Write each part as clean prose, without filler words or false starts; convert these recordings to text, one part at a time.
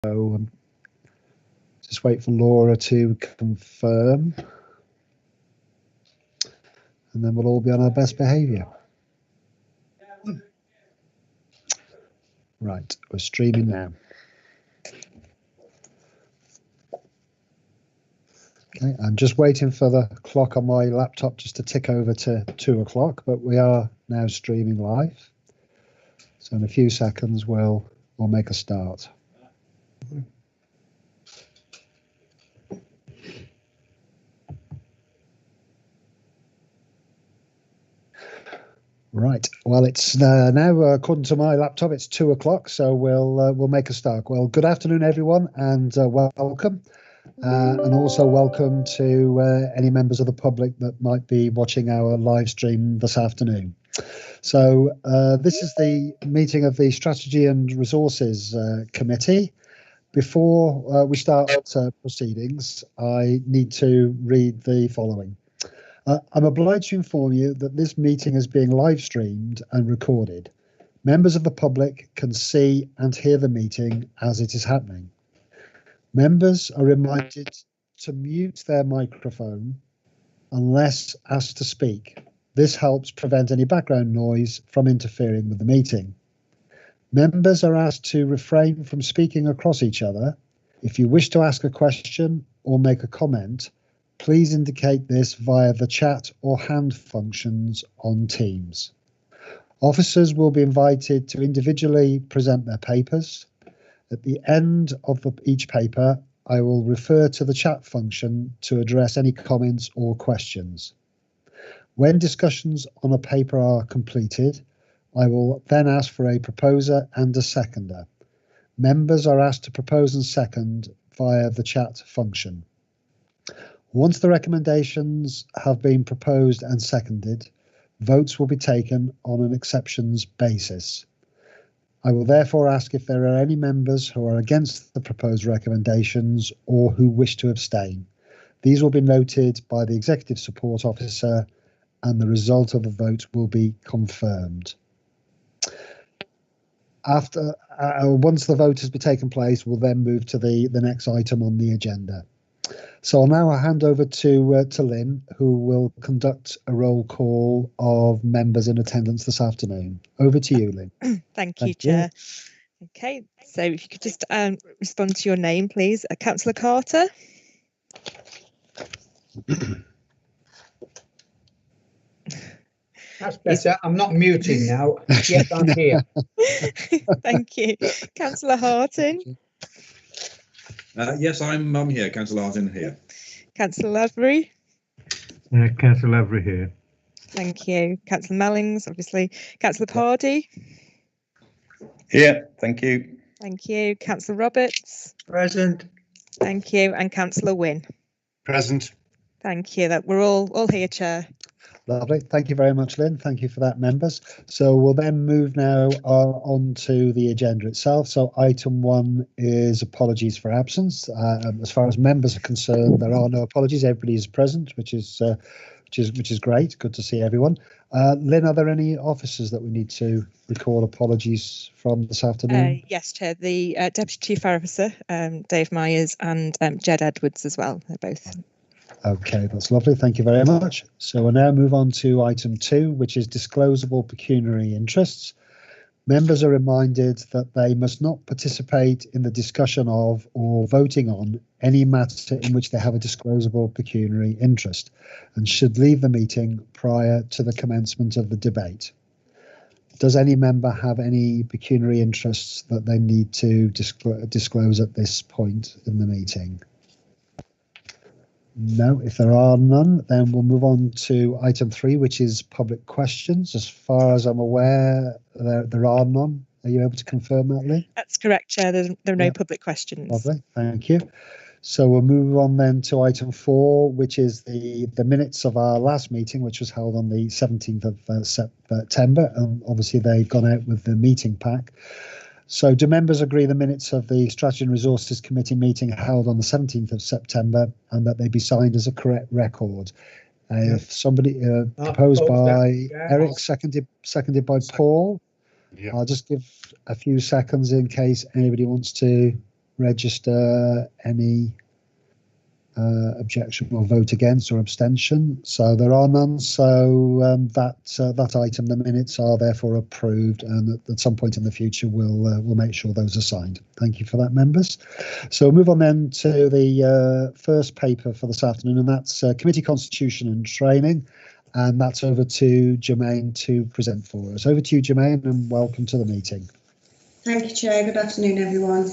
Just wait for Laura to confirm, and then we'll all be on our best behaviour. Right, we're streaming now. Okay, I'm just waiting for the clock on my laptop just to tick over to 2 o'clock, but we are now streaming live. So in a few seconds, we'll make a start. Right. Well, it's now, according to my laptop, it's 2 o'clock, so we'll make a start. Well, good afternoon, everyone, and welcome. And also welcome to any members of the public that might be watching our live stream this afternoon. So this is the meeting of the Strategy and Resources Committee. Before we start proceedings, I need to read the following. I'm obliged to inform you that this meeting is being live streamed and recorded. Members of the public can see and hear the meeting as it is happening. Members are reminded to mute their microphone unless asked to speak. This helps prevent any background noise from interfering with the meeting. Members are asked to refrain from speaking across each other. If you wish to ask a question or make a comment, please indicate this via the chat or hand functions on Teams. Officers will be invited to individually present their papers. At the end of each paper, I will refer to the chat function to address any comments or questions. When discussions on a paper are completed, I will then ask for a proposer and a seconder. Members are asked to propose and second via the chat function. Once the recommendations have been proposed and seconded, votes will be taken on an exceptions basis. I will therefore ask if there are any members who are against the proposed recommendations or who wish to abstain. These will be noted by the Executive Support Officer and the result of the vote will be confirmed. Once the vote has been taken place, we'll then move to the next item on the agenda. So I'll now hand over to Lynn, who will conduct a roll call of members in attendance this afternoon. Over to you, Lynn. Thank you, Chair. Okay, so if you could just respond to your name, please. Councillor Carter. That's better. I'm not muting now. Yes, I'm here. Thank you. Councillor Harting. Yes, I'm here. Councillor Harting here. Councillor Lavery. Councillor Lavery here. Thank you. Councillor Mellings, obviously. Councillor Pardy. Here. Thank you. Thank you. Councillor Roberts. Present. Thank you. And Councillor Wynne. Present. Thank you. That we're all here, Chair. Lovely. Thank you very much, Lynn. Thank you for that, members. So we'll then move now on to the agenda itself. So item 1 is apologies for absence. As far as members are concerned, there are no apologies. Everybody is present, which is great. Good to see everyone. Lynn, are there any officers that we need to recall apologies from this afternoon? Yes, Chair. The Deputy Chief Officer, Dave Myers, and Jed Edwards as well. They're both. Okay, that's lovely. Thank you very much. So we'll now move on to item 2, which is disclosable pecuniary interests. Members are reminded that they must not participate in the discussion of or voting on any matter in which they have a disclosable pecuniary interest and should leave the meeting prior to the commencement of the debate. Does any member have any pecuniary interests that they need to disclose at this point in the meeting? No, if there are none, then we'll move on to item 3, which is public questions. As far as I'm aware, there are none. Are you able to confirm that, Lee? That's correct, Chair. There are no public questions. Lovely, thank you. So we'll move on then to item 4, which is the minutes of our last meeting, which was held on the 17th of September. And obviously, they've gone out with the meeting pack. So do members agree the minutes of the Strategy and Resources Committee meeting held on the 17th of September and that they be signed as a correct record? If somebody proposed by Eric, seconded by Paul. Yeah. I'll just give a few seconds in case anybody wants to register any objection or vote against or abstention. So there are none. So that item, the minutes are therefore approved, and at some point in the future we'll make sure those are signed. Thank you for that, members. So we'll move on then to the first paper for this afternoon, and that's Committee Constitution and Training, and that's over to Germaine to present for us. Over to you, Germaine, and welcome to the meeting. Thank you, Chair. Good afternoon, everyone.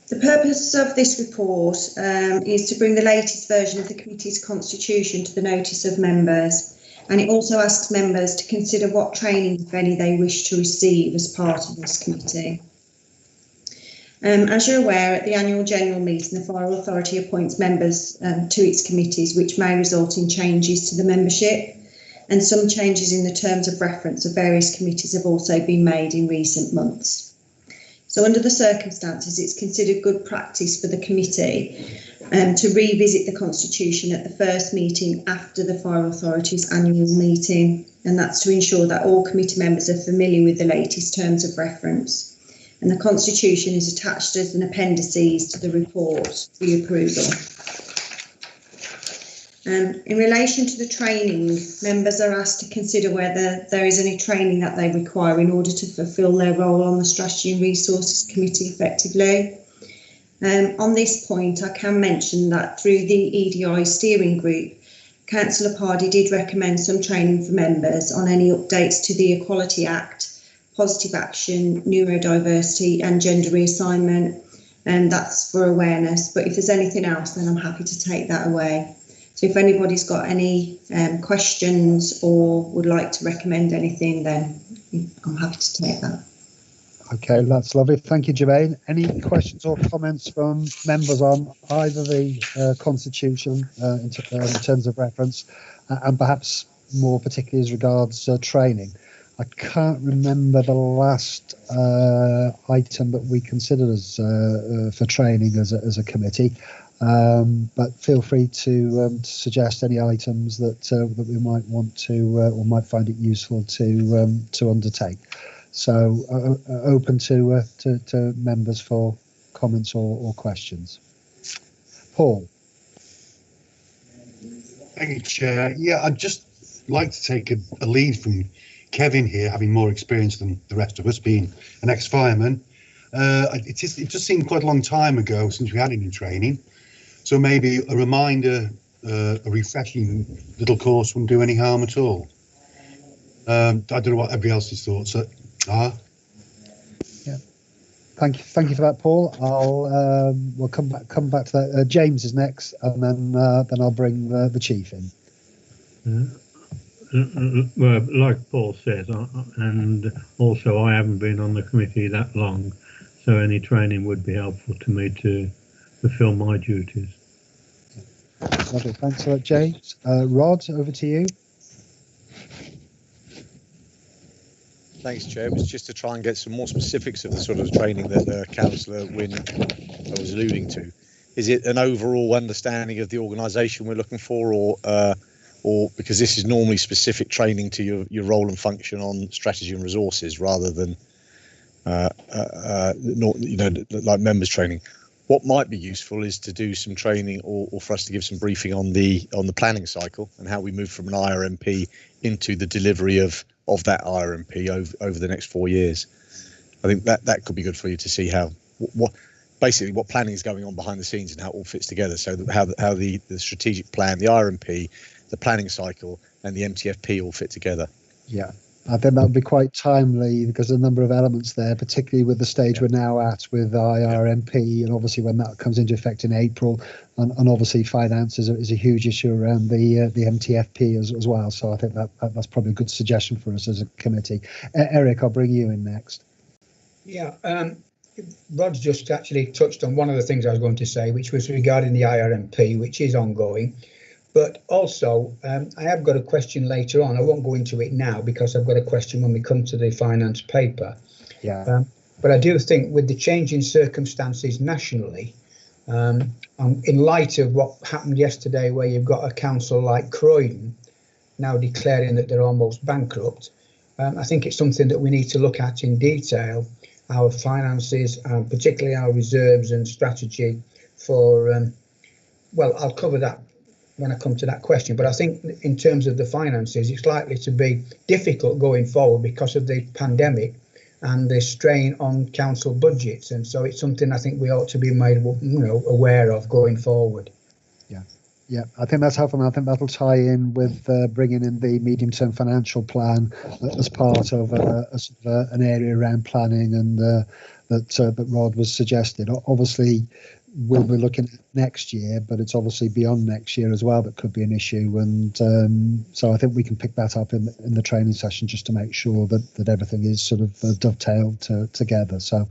The purpose of this report is to bring the latest version of the committee's constitution to the notice of members, and it also asks members to consider what training, if any, they wish to receive as part of this committee. As you're aware, at the annual general meeting, the Fire Authority appoints members to its committees, which may result in changes to the membership, and some changes in the terms of reference of various committees have also been made in recent months. So under the circumstances, it's considered good practice for the committee to revisit the constitution at the first meeting after the Fire Authority's annual meeting, and that's to ensure that all committee members are familiar with the latest terms of reference. And the constitution is attached as an appendices to the report for your approval. In relation to the training, members are asked to consider whether there is any training that they require in order to fulfil their role on the Strategy and Resources Committee effectively. On this point, I can mention that through the EDI steering group, Councillor Pardee did recommend some training for members on any updates to the Equality Act, positive action, neurodiversity and gender reassignment, and that's for awareness. But if there's anything else, then I'm happy to take that away. So if anybody's got any questions or would like to recommend anything, then I'm happy to take that. Okay, that's lovely. Thank you, Germaine. Any questions or comments from members on either the Constitution in terms of reference and perhaps more particularly as regards training? I can't remember the last item that we considered as for training as a committee. But feel free to suggest any items that we might want to or might find it useful to undertake. So open to members for comments or questions. Paul. Thank you, Chair. Yeah, I'd just like to take a lead from Kevin here, having more experience than the rest of us, being an ex-fireman. It just seemed quite a long time ago since we had any training. So maybe a reminder, a refreshing little course wouldn't do any harm at all. I don't know what everybody else's thoughts are. Yeah, thank you for that, Paul. We'll come back to that. James is next, and then I'll bring the chief in. Well, like Paul says, and also I haven't been on the committee that long, so any training would be helpful to me to fulfil my duties. Lovely, thanks for that, James. Rod, over to you. Thanks, Chair. It was just to try and get some more specifics of the sort of training that Councillor Wynne was alluding to. Is it an overall understanding of the organisation we're looking for, or because this is normally specific training to your role and function on strategy and resources rather than, like members training? What might be useful is to do some training or for us to give some briefing on the planning cycle and how we move from an IRMP into the delivery of that IRMP over the next 4 years. I think that could be good for you to see how what planning is going on behind the scenes and how it all fits together. So how the strategic plan, the IRMP, the planning cycle and the MTFP all fit together. Yeah, I think that would be quite timely because there's a number of elements there, particularly with the stage we're now at with IRMP, and obviously when that comes into effect in April, and obviously finance is a huge issue around the MTFP as well. So I think that's probably a good suggestion for us as a committee. Eric, I'll bring you in next. Yeah, Rod's just actually touched on one of the things I was going to say, which was regarding the IRMP, which is ongoing. But also, I have got a question later on. I won't go into it now because I've got a question when we come to the finance paper. Yeah. But I do think with the changing circumstances nationally, in light of what happened yesterday, where you've got a council like Croydon now declaring that they're almost bankrupt, I think it's something that we need to look at in detail our finances, and particularly our reserves and strategy for, well, I'll cover that when I come to that question. But I think in terms of the finances, it's likely to be difficult going forward because of the pandemic and the strain on council budgets. And so it's something I think we ought to be made, aware of going forward. Yeah, I think that's helpful. And I think that'll tie in with bringing in the medium-term financial plan as part of an area around planning and that Rod was suggested. Obviously, we'll be looking at next year, but it's obviously beyond next year as well that could be an issue. And so I think we can pick that up in the training session just to make sure that everything is sort of dovetailed together. So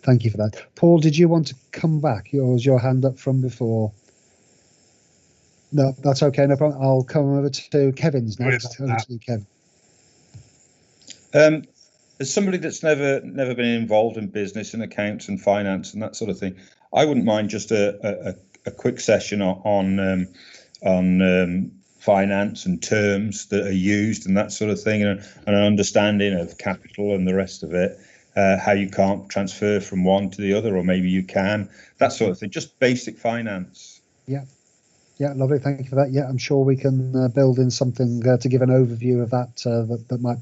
thank you for that. Paul, did you want to come back? Was your hand up from before? No, that's okay. No problem. I'll come over to Kevin's next. Over to you, Kevin. As somebody that's never been involved in business and accounts and finance and that sort of thing, I wouldn't mind just a quick session on finance and terms that are used and that sort of thing, and an understanding of capital and the rest of it. How you can't transfer from one to the other, or maybe you can, that sort of thing. Just basic finance. Yeah. Yeah, lovely. Thank you for that. Yeah, I'm sure we can build in something to give an overview of that. That might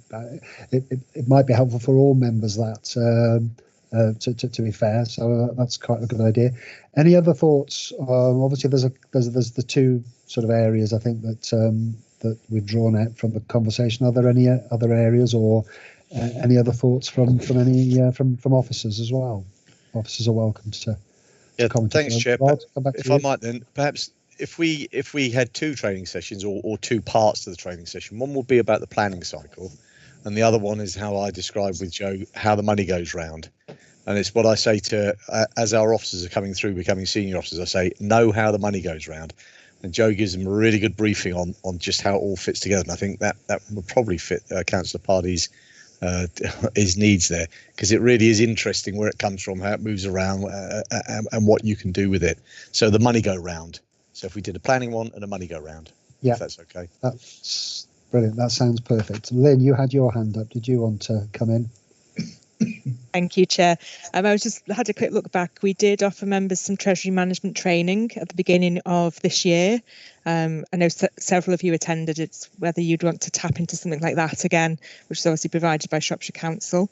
it might be helpful for all members. That to be fair, so that's quite a good idea. Any other thoughts? Obviously, there's the two sort of areas I think that we've drawn out from the conversation. Are there any other areas or any other thoughts from officers as well? Officers are welcome to comment. Thanks, Chair. If I might then, perhaps. If we had two training sessions or two parts to the training session, one will be about the planning cycle, and the other one is how I described with Joe how the money goes round. And it's what I say to as our officers are coming through, becoming senior officers, I say know how the money goes round, and Joe gives them a really good briefing on just how it all fits together. And I think that would probably fit Councillor Pardy's his needs there, because it really is interesting where it comes from, how it moves around, and what you can do with it. So the money go round. So if we did a planning one and a money go round, if that's okay. That's brilliant. That sounds perfect. Lynn, you had your hand up. Did you want to come in? Thank you, Chair. I had a quick look back. We did offer members some Treasury management training at the beginning of this year. I know several of you attended. It's whether you'd want to tap into something like that again, which is obviously provided by Shropshire Council.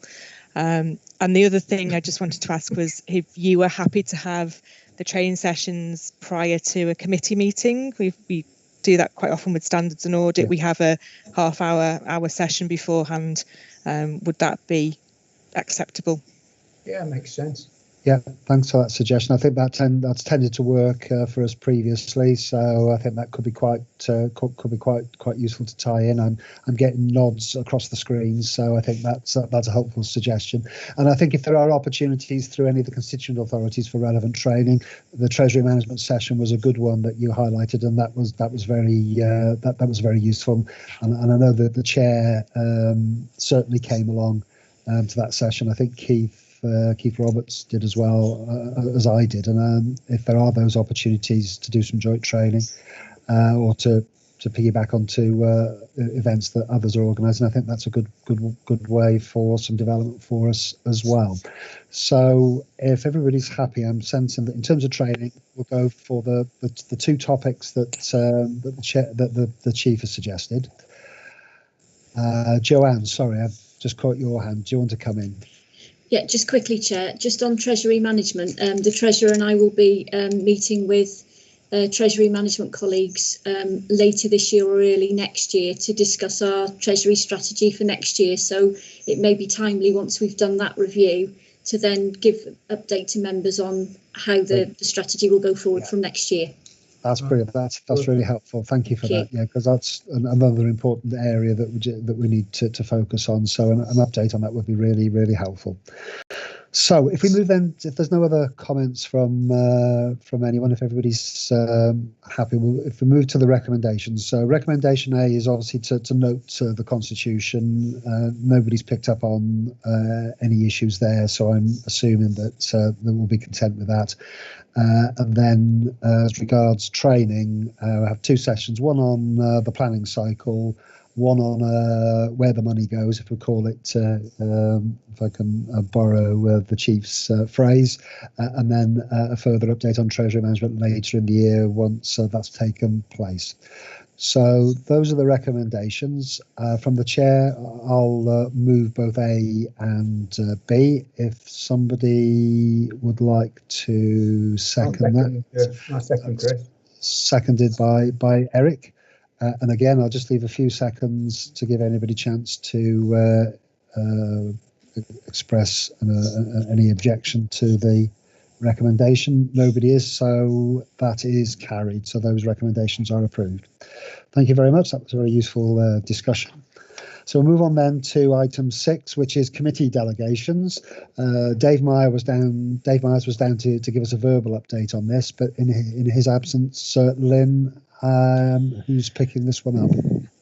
And the other thing I just wanted to ask was if you were happy to have the training sessions prior to a committee meeting. We do that quite often with standards and audit. Yeah. We have a half-hour session beforehand. Would that be acceptable? Yeah, makes sense. Yeah, thanks for that suggestion. I think that's tended to work for us previously, so I think that could be quite useful to tie in. I'm getting nods across the screens, so I think that's a helpful suggestion. And I think if there are opportunities through any of the constituent authorities for relevant training, the Treasury management session was a good one that you highlighted, and that was very useful. And I know that the chair certainly came along to that session. I think Keith Roberts did as well as I did, and if there are those opportunities to do some joint training or to piggyback onto events that others are organising, I think that's a good way for some development for us as well. So if everybody's happy, I'm sensing that in terms of training, we'll go for the two topics that the chief has suggested. Joanne, sorry, I've just caught your hand. Do you want to come in? Yeah, just quickly, Chair, just on Treasury management, the Treasurer and I will be meeting with Treasury management colleagues later this year or early next year to discuss our Treasury strategy for next year. So it may be timely once we've done that review to then give update to members on how the strategy will go forward from next year. That's brilliant. That's really helpful. Thank you for that. Yeah, because that's another important area that we need to focus on. So an update on that would be really, really helpful. So if we move then, if there's no other comments from anyone, if everybody's happy, if we move to the recommendations. So recommendation A is obviously to note the Constitution. Nobody's picked up on any issues there, so I'm assuming that they will be content with that. And then as regards training, I have two sessions, one on the planning cycle, one on where the money goes, if we call it, if I can borrow the Chief's phrase, and then a further update on Treasury Management later in the year once that's taken place. So those are the recommendations. From the chair, I'll move both A and B. If somebody would like to second that. I'll second, Chris. Seconded by Eric. And again, I'll just leave a few seconds to give anybody chance to express any objection to the recommendation. Nobody is, so that is carried. So those recommendations are approved. Thank you very much. That was a very useful discussion. So we'll move on then to item 6, which is committee delegations. Dave Myers was down to give us a verbal update on this, but in his absence, Lynn, who's picking this one up?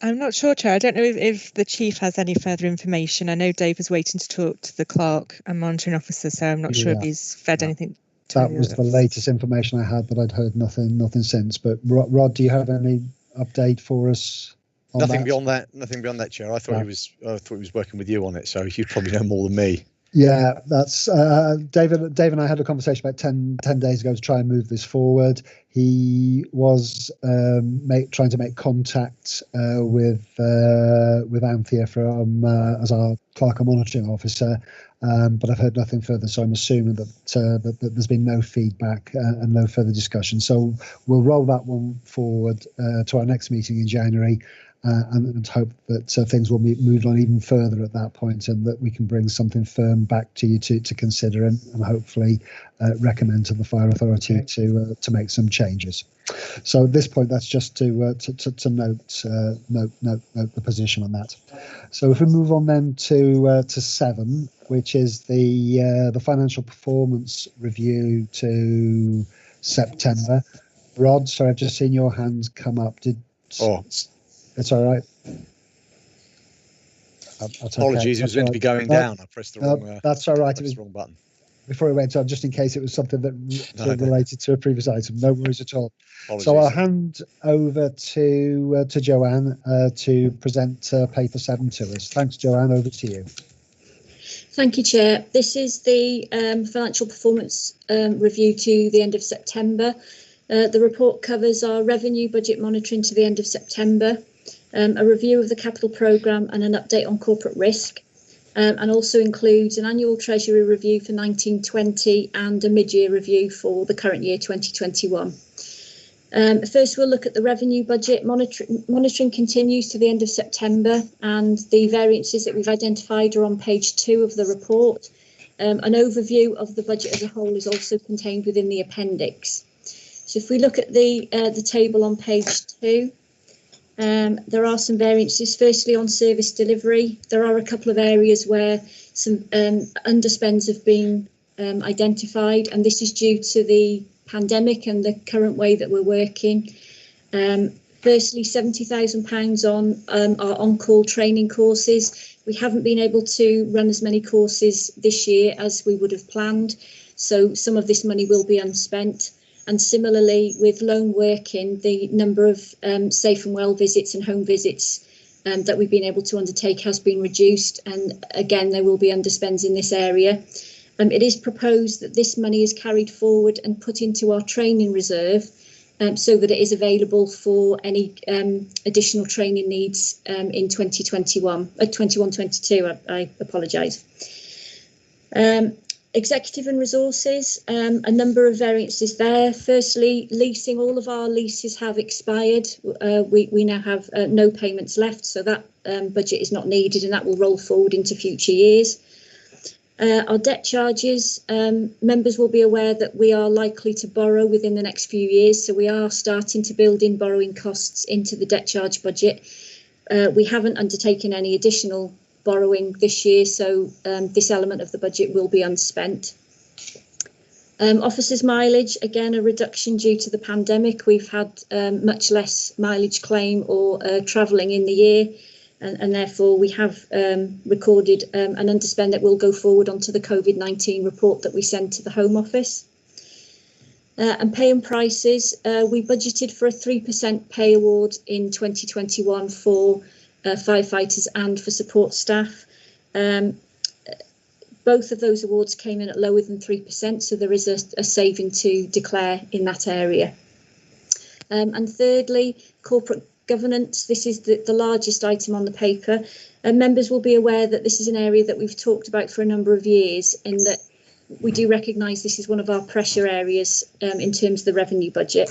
I'm not sure, Chair. I don't know if the Chief has any further information. I know Dave was waiting to talk to the clerk and monitoring officer, so I'm not sure if he's fed anything. That was the latest information I had, but I'd heard nothing since. But Rod, do you have any update for us? Nothing beyond that, Chair. I thought he was working with you on it, so you probably know more than me. Yeah, that's David and I had a conversation about 10 days ago to try and move this forward. He was trying to make contact with Anthea from as our clerk and monitoring officer, but I've heard nothing further. So I'm assuming that there's been no feedback and no further discussion. So we'll roll that one forward to our next meeting in January. And hope that things will be moved on even further at that point, and that we can bring something firm back to you to consider and hopefully recommend to the Fire Authority to make some changes. So at this point, that's just to note the position on that. So if we move on then to 7, which is the financial performance review to September. Rod, sorry, I've just seen your hands come up. It's all right. Apologies, it was meant to be going down. I pressed the wrong. That's all right. It was the wrong button. Before we went on, just in case it was something that related to a previous item. No worries at all. Apologies. So I'll hand over to Joanne to present paper 7 to us. Thanks, Joanne. Over to you. Thank you, Chair. This is the financial performance review to the end of September. The report covers our revenue budget monitoring to the end of September, a review of the capital programme and an update on corporate risk, and also includes an annual Treasury review for 1920 and a mid-year review for the current year 2021. First, we'll look at the revenue budget. Monitoring continues to the end of September, and the variances that we've identified are on page 2 of the report. An overview of the budget as a whole is also contained within the appendix. So if we look at the table on page 2, there are some variances. Firstly, on service delivery, there are a couple of areas where some underspends have been identified, and this is due to the pandemic and the current way that we're working. Firstly, £70,000 on our on-call training courses. We haven't been able to run as many courses this year as we would have planned, so some of this money will be unspent. And similarly, with lone working, the number of safe and well visits and home visits that we've been able to undertake has been reduced. And again, there will be underspends in this area. It is proposed that this money is carried forward and put into our training reserve so that it is available for any additional training needs in 21-22. I apologise. Executive and resources, a number of variances there. Firstly, leasing, all of our leases have expired. We now have no payments left, so that budget is not needed, and that will roll forward into future years. Our debt charges, members will be aware that we are likely to borrow within the next few years, so we are starting to build in borrowing costs into the debt charge budget. We haven't undertaken any additional borrowing this year, so this element of the budget will be unspent. Officers' mileage, again, a reduction due to the pandemic. We've had much less mileage claim or travelling in the year, and therefore we have recorded an underspend that will go forward onto the COVID-19 report that we sent to the Home Office. And pay and prices, we budgeted for a 3% pay award in 2021 for firefighters and for support staff. Both of those awards came in at lower than 3%, so there is a saving to declare in that area. And thirdly, corporate governance. This is the largest item on the paper. Members will be aware that this is an area that we've talked about for a number of years, in that we do recognise this is one of our pressure areas in terms of the revenue budget.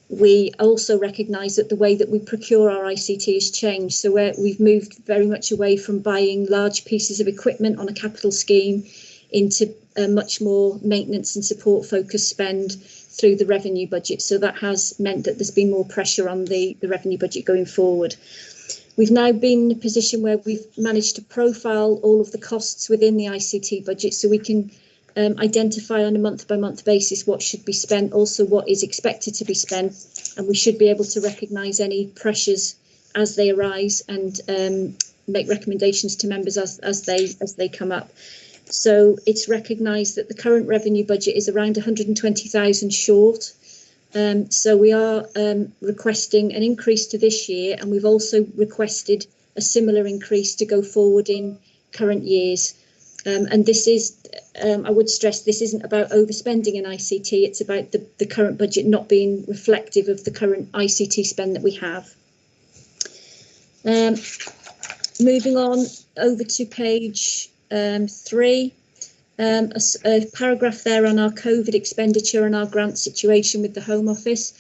We also recognise that the way that we procure our ICT has changed. So we've moved very much away from buying large pieces of equipment on a capital scheme into a much more maintenance and support focused spend through the revenue budget. So that has meant that there's been more pressure on the revenue budget going forward. We've now been in a position where we've managed to profile all of the costs within the ICT budget, so we can identify on a month-by-month basis what should be spent, also what is expected to be spent, and we should be able to recognise any pressures as they arise and make recommendations to members as they come up. So it's recognised that the current revenue budget is around 120,000 short. So we are requesting an increase to this year, and we've also requested a similar increase to go forward in current years. And this is, I would stress, this isn't about overspending in ICT, it's about the current budget not being reflective of the current ICT spend that we have. Moving on over to page 3, a paragraph there on our COVID expenditure and our grant situation with the Home Office.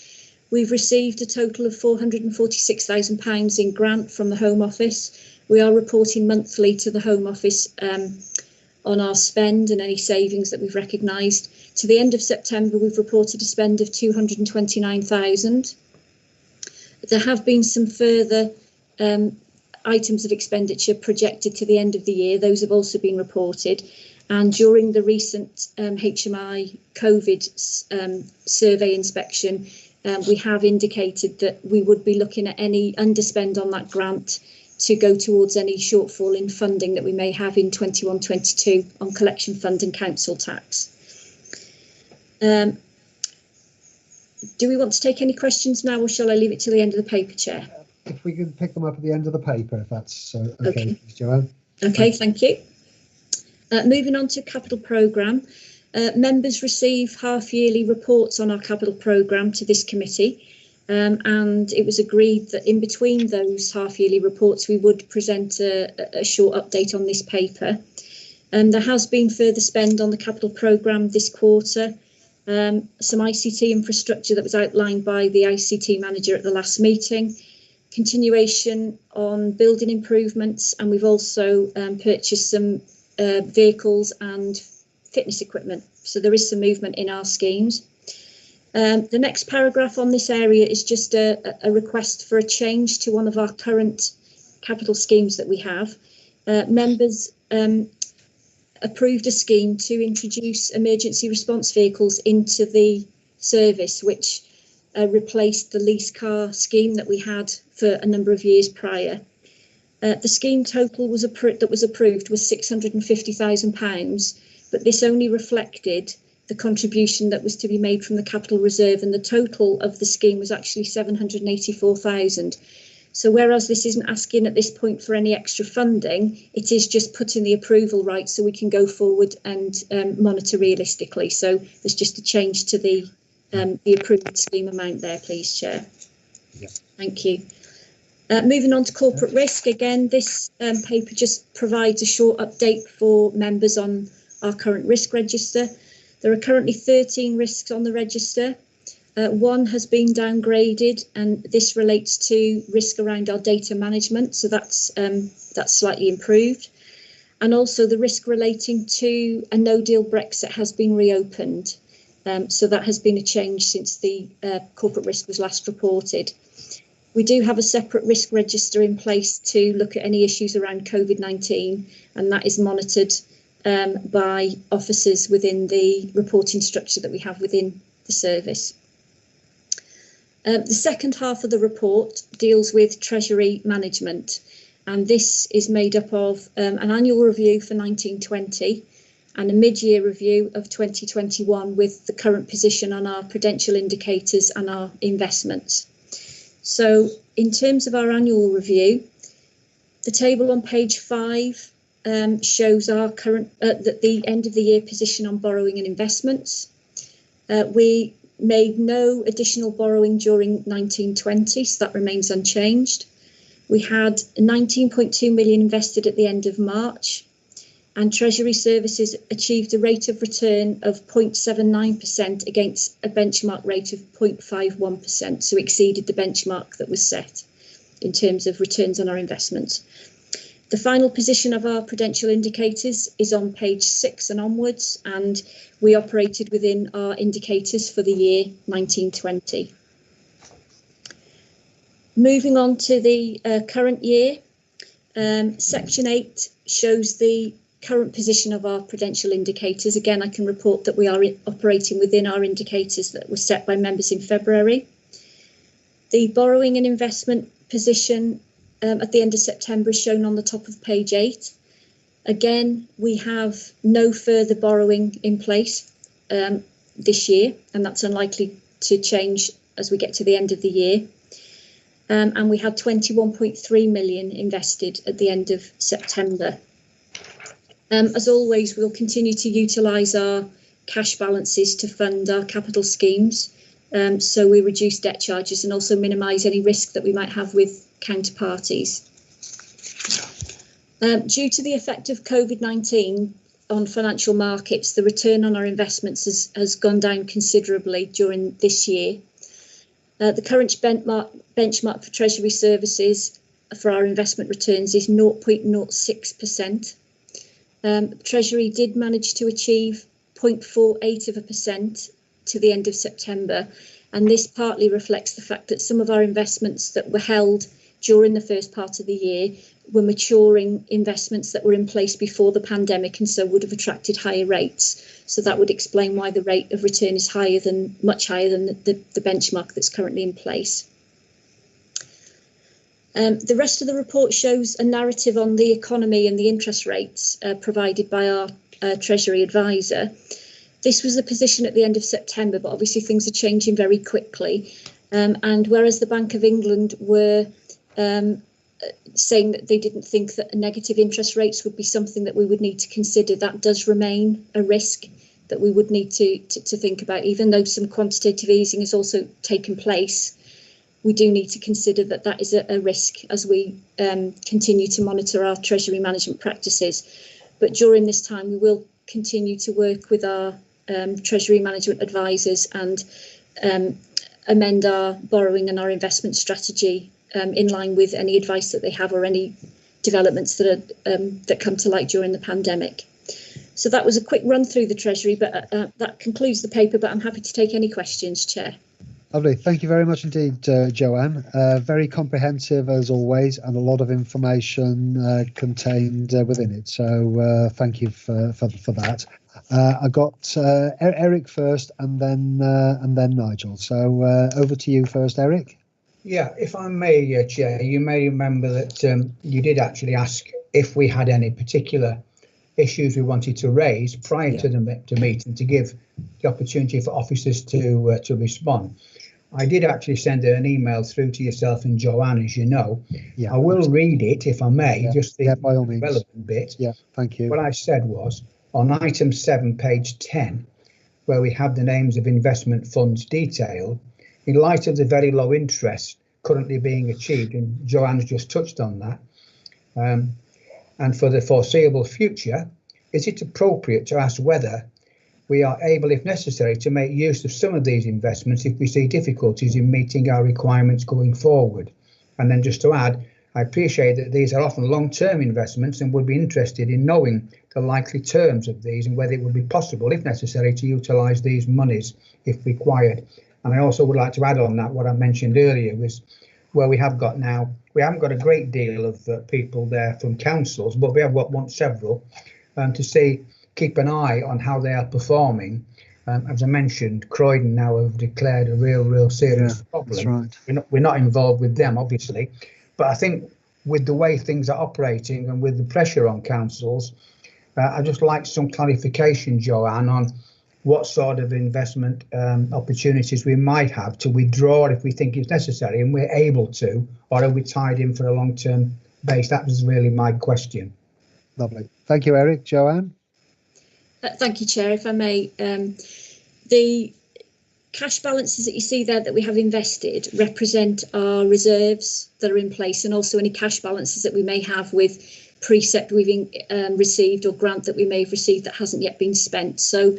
We've received a total of £446,000 in grant from the Home Office. We are reporting monthly to the Home Office on our spend and any savings that we've recognised. To the end of September, we've reported a spend of 229,000. There have been some further items of expenditure projected to the end of the year. Those have also been reported. And during the recent HMI COVID survey inspection, we have indicated that we would be looking at any underspend on that grant to go towards any shortfall in funding that we may have in 21-22 on collection fund and council tax. Do we want to take any questions now, or shall I leave it till the end of the paper, Chair? If we can pick them up at the end of the paper, if that's okay, Joanne. Okay, thank you. Moving on to capital programme. Members receive half-yearly reports on our capital programme to this committee. And it was agreed that in between those half-yearly reports, we would present a short update on this paper. There has been further spend on the capital programme this quarter. Some ICT infrastructure that was outlined by the ICT manager at the last meeting. Continuation on building improvements, and we've also purchased some vehicles and fitness equipment. So there is some movement in our schemes. The next paragraph on this area is just a request for a change to one of our current capital schemes that we have. Members approved a scheme to introduce emergency response vehicles into the service, which replaced the lease car scheme that we had for a number of years prior. The scheme total that was approved was £650,000, but this only reflected the contribution that was to be made from the capital reserve, and the total of the scheme was actually 784,000. So whereas this isn't asking at this point for any extra funding, it is just putting the approval right so we can go forward and monitor realistically. So there's just a change to the approved scheme amount there, please, Chair. Yeah. Thank you. Moving on to corporate risk, again, this paper just provides a short update for members on our current risk register. There are currently 13 risks on the register. One has been downgraded, and this relates to risk around our data management, so that's slightly improved. And also the risk relating to a no-deal Brexit has been reopened. So that has been a change since the corporate risk was last reported. We do have a separate risk register in place to look at any issues around COVID-19, and that is monitored by officers within the reporting structure that we have within the service. The second half of the report deals with Treasury management, and this is made up of an annual review for 1920 and a mid-year review of 2021 with the current position on our prudential indicators and our investments. So in terms of our annual review, The table on page 5 shows our current the end of the year position on borrowing and investments. We made no additional borrowing during 1920, so that remains unchanged. We had 19.2 million invested at the end of March, and Treasury Services achieved a rate of return of 0.79% against a benchmark rate of 0.51%, so exceeded the benchmark that was set in terms of returns on our investments. The final position of our prudential indicators is on page 6 and onwards, and we operated within our indicators for the year 1920. Moving on to the current year, section 8 shows the current position of our prudential indicators. Again, I can report that we are operating within our indicators that were set by members in February. The borrowing and investment position at the end of September is shown on the top of page 8. Again, we have no further borrowing in place this year, and that's unlikely to change as we get to the end of the year. And we had 21.3 million invested at the end of September. As always, we'll continue to utilise our cash balances to fund our capital schemes, so we reduce debt charges and also minimise any risk that we might have with counterparties. Due to the effect of COVID-19 on financial markets, the return on our investments has gone down considerably during this year. The current benchmark for Treasury Services for our investment returns is 0.06%. Treasury did manage to achieve 0.48% to the end of September, and this partly reflects the fact that some of our investments that were held during the first part of the year were maturing investments that were in place before the pandemic, and so would have attracted higher rates. So that would explain why the rate of return is much higher than the benchmark that's currently in place. The rest of the report shows a narrative on the economy and the interest rates provided by our Treasury advisor. This was the position at the end of September, but obviously things are changing very quickly. And whereas the Bank of England were saying that they didn't think that negative interest rates would be something that we would need to consider, that does remain a risk that we would need to think about. Even though some quantitative easing has also taken place, we do need to consider that that is a risk as we continue to monitor our Treasury management practices. But during this time, we will continue to work with our Treasury management advisors and amend our borrowing and our investment strategy in line with any advice that they have or any developments that come to light during the pandemic. So that was a quick run through the Treasury, but that concludes the paper, but I'm happy to take any questions, Chair. Lovely. Thank you very much indeed, Joanne. Very comprehensive as always, and a lot of information contained within it. So thank you for that. I got Eric first, and then Nigel. So over to you first, Eric. Yeah, if I may, Chair, you may remember that you did actually ask if we had any particular issues we wanted to raise prior to the meeting to give the opportunity for officers to respond. I did actually send an email through to yourself and Joanne, as you know. Yeah, I will read it if I may, just the by all means. Relevant bit. Yeah, thank you. What I said was on item 7, page 10, where we have the names of investment funds detailed, in light of the very low interest currently being achieved, and Joanne's just touched on that, and for the foreseeable future, is it appropriate to ask whether we are able, if necessary, to make use of some of these investments if we see difficulties in meeting our requirements going forward? And then just to add, I appreciate that these are often long-term investments and would be interested in knowing the likely terms of these and whether it would be possible, if necessary, to utilise these monies if required. And I also would like to add on that what I mentioned earlier was where we haven't got a great deal of people there from councils, but we have got several to keep an eye on how they are performing. As I mentioned, Croydon now have declared a real serious problem. That's right. We're not involved with them, obviously, but I think with the way things are operating and with the pressure on councils, I'd just like some clarification, Joanne, on what sort of investment opportunities we might have to withdraw if we think it's necessary and we're able to, or are we tied in for a long-term based. That was really my question. Lovely. Thank you, Eric. Joanne? Thank you, Chair. If I may, the cash balances that you see there that we have invested represent our reserves that are in place, and also any cash balances that we may have with precept we've received or grant that we may have received that hasn't yet been spent. So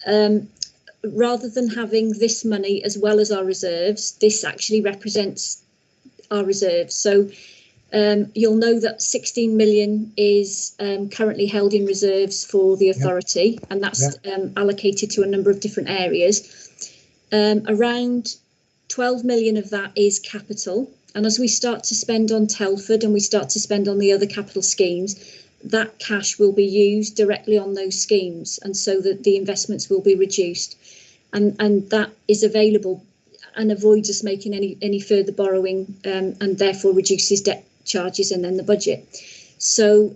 rather than having this money as well as our reserves, this actually represents our reserves. So you'll know that 16 million is currently held in reserves for the authority, and that's allocated to a number of different areas. Around 12 million of that is capital, and as we start to spend on Telford and we start to spend on the other capital schemes, that cash will be used directly on those schemes, and so that the investments will be reduced, and that is available and avoids us making any further borrowing, and therefore reduces debt charges and then the budget. So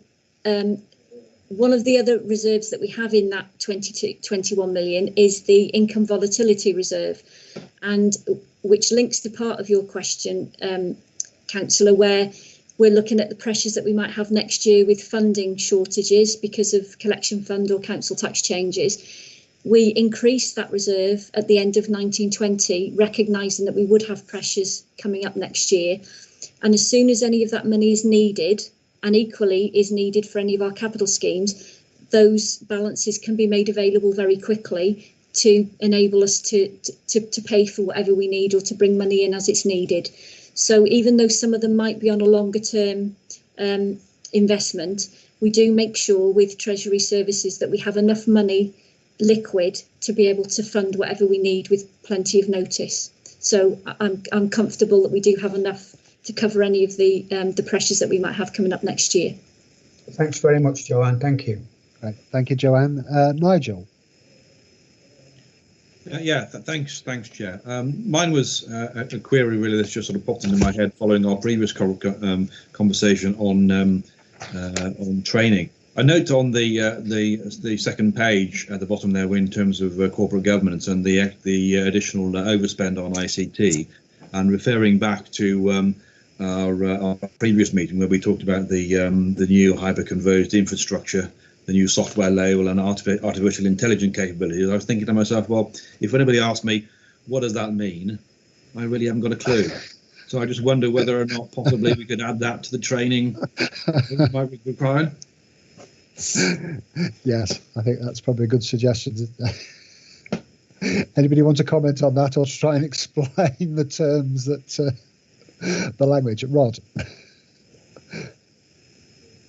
one of the other reserves that we have in that 21 million is the income volatility reserve, and which links to part of your question, Councillor, where we're looking at the pressures that we might have next year with funding shortages because of collection fund or council tax changes. We increased that reserve at the end of 1920, recognising that we would have pressures coming up next year. And as soon as any of that money is needed, and equally is needed for any of our capital schemes, those balances can be made available very quickly to enable us to pay for whatever we need or to bring money in as it's needed. So even though some of them might be on a longer term investment, we do make sure with Treasury Services that we have enough money liquid to be able to fund whatever we need with plenty of notice. So I'm comfortable that we do have enough to cover any of the pressures that we might have coming up next year. Thanks very much, Joanne. Thank you. Right. Thank you, Joanne. Nigel? Thanks, Chair. Mine was a query really that's just sort of popped into my head following our previous conversation on training. I note on the second page at the bottom there, in terms of corporate governance and the additional overspend on ICT, and referring back to our previous meeting where we talked about the new hyper-converged infrastructure, the new software label and artificial intelligence capabilities. I was thinking to myself, well, if anybody asked me, what does that mean? I really haven't got a clue. So I just wonder whether or not possibly we could add that to the training that might be required. Yes, I think that's probably a good suggestion. Anybody want to comment on that or to try and explain the terms that the language? Rod?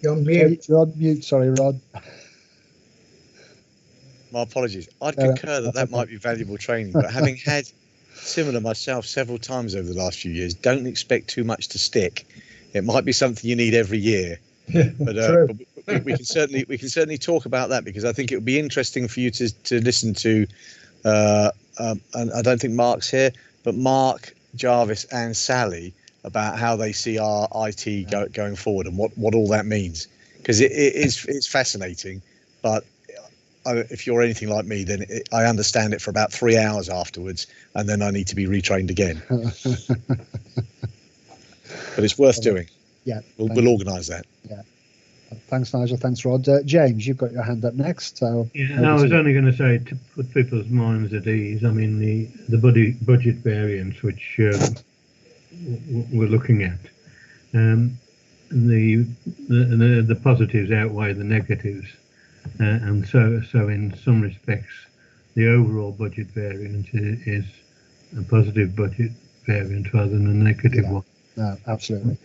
You're on mute. You're on mute, sorry, Rod. My apologies. I'd concur that might be valuable training, but having had similar myself several times over the last few years, don't expect too much to stick. It might be something you need every year, but we can certainly talk about that, because I think it would be interesting for you to listen to. And I don't think Mark's here, but Mark, Jarvis, and Sally about how they see our IT going forward and what all that means, because it's fascinating. But if you're anything like me, then I understand it for about 3 hours afterwards, and then I need to be retrained again. But it's worth doing. Yeah, we'll organise that. Yeah. Thanks, Nigel. Thanks, Rod. James, you've got your hand up next. So I was only going to say, to put people's minds at ease, I mean, the budget variance, which we're looking at, the positives outweigh the negatives, and so in some respects, the overall budget variance is a positive budget variance rather than a negative one. No, absolutely.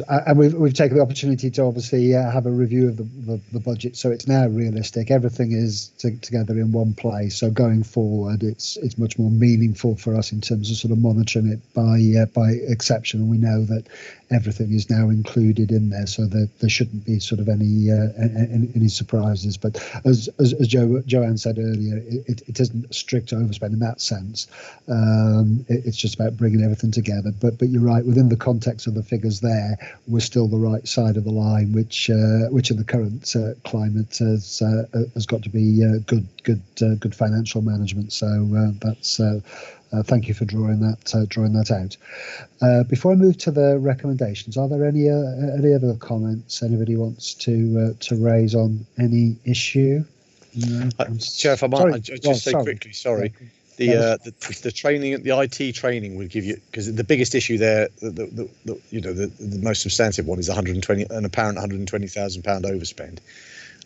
And we've taken the opportunity to obviously have a review of the budget, so it's now realistic. Everything is together in one place. So going forward, it's much more meaningful for us in terms of sort of monitoring it by exception. And we know that everything is now included in there, so that there shouldn't be sort of any surprises. But as Joanne said earlier, it isn't a strict overspend in that sense. It's just about bringing everything together. But you're right, within the context of the figures there, there, we're still the right side of the line, which in the current climate has got to be good financial management. So that's thank you for drawing that out. Before I move to the recommendations, are there any other comments anybody wants to raise on any issue? No, Chair, if I might, just say quickly, sorry. The training, the IT training would give you, because the biggest issue there, the most substantive one is an apparent £120,000 overspend.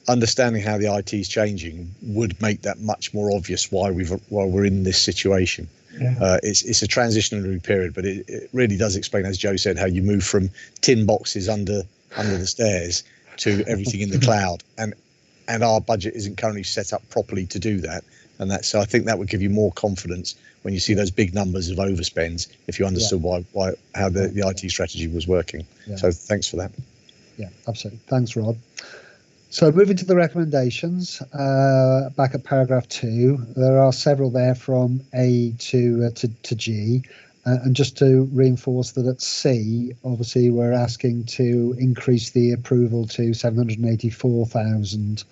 Understanding how the IT is changing would make that much more obvious why we're in this situation. Yeah. It's a transitionary period, but it really does explain, as Joe said, how you move from tin boxes under the stairs to everything in the cloud, and our budget isn't currently set up properly to do that. And so I think that would give you more confidence when you see those big numbers of overspends, if you understood how the IT strategy was working. Yeah. So thanks for that. Yeah, absolutely. Thanks, Rod. So moving to the recommendations, back at paragraph 2, there are several there from A to G. And just to reinforce that at C, obviously we're asking to increase the approval to 784,000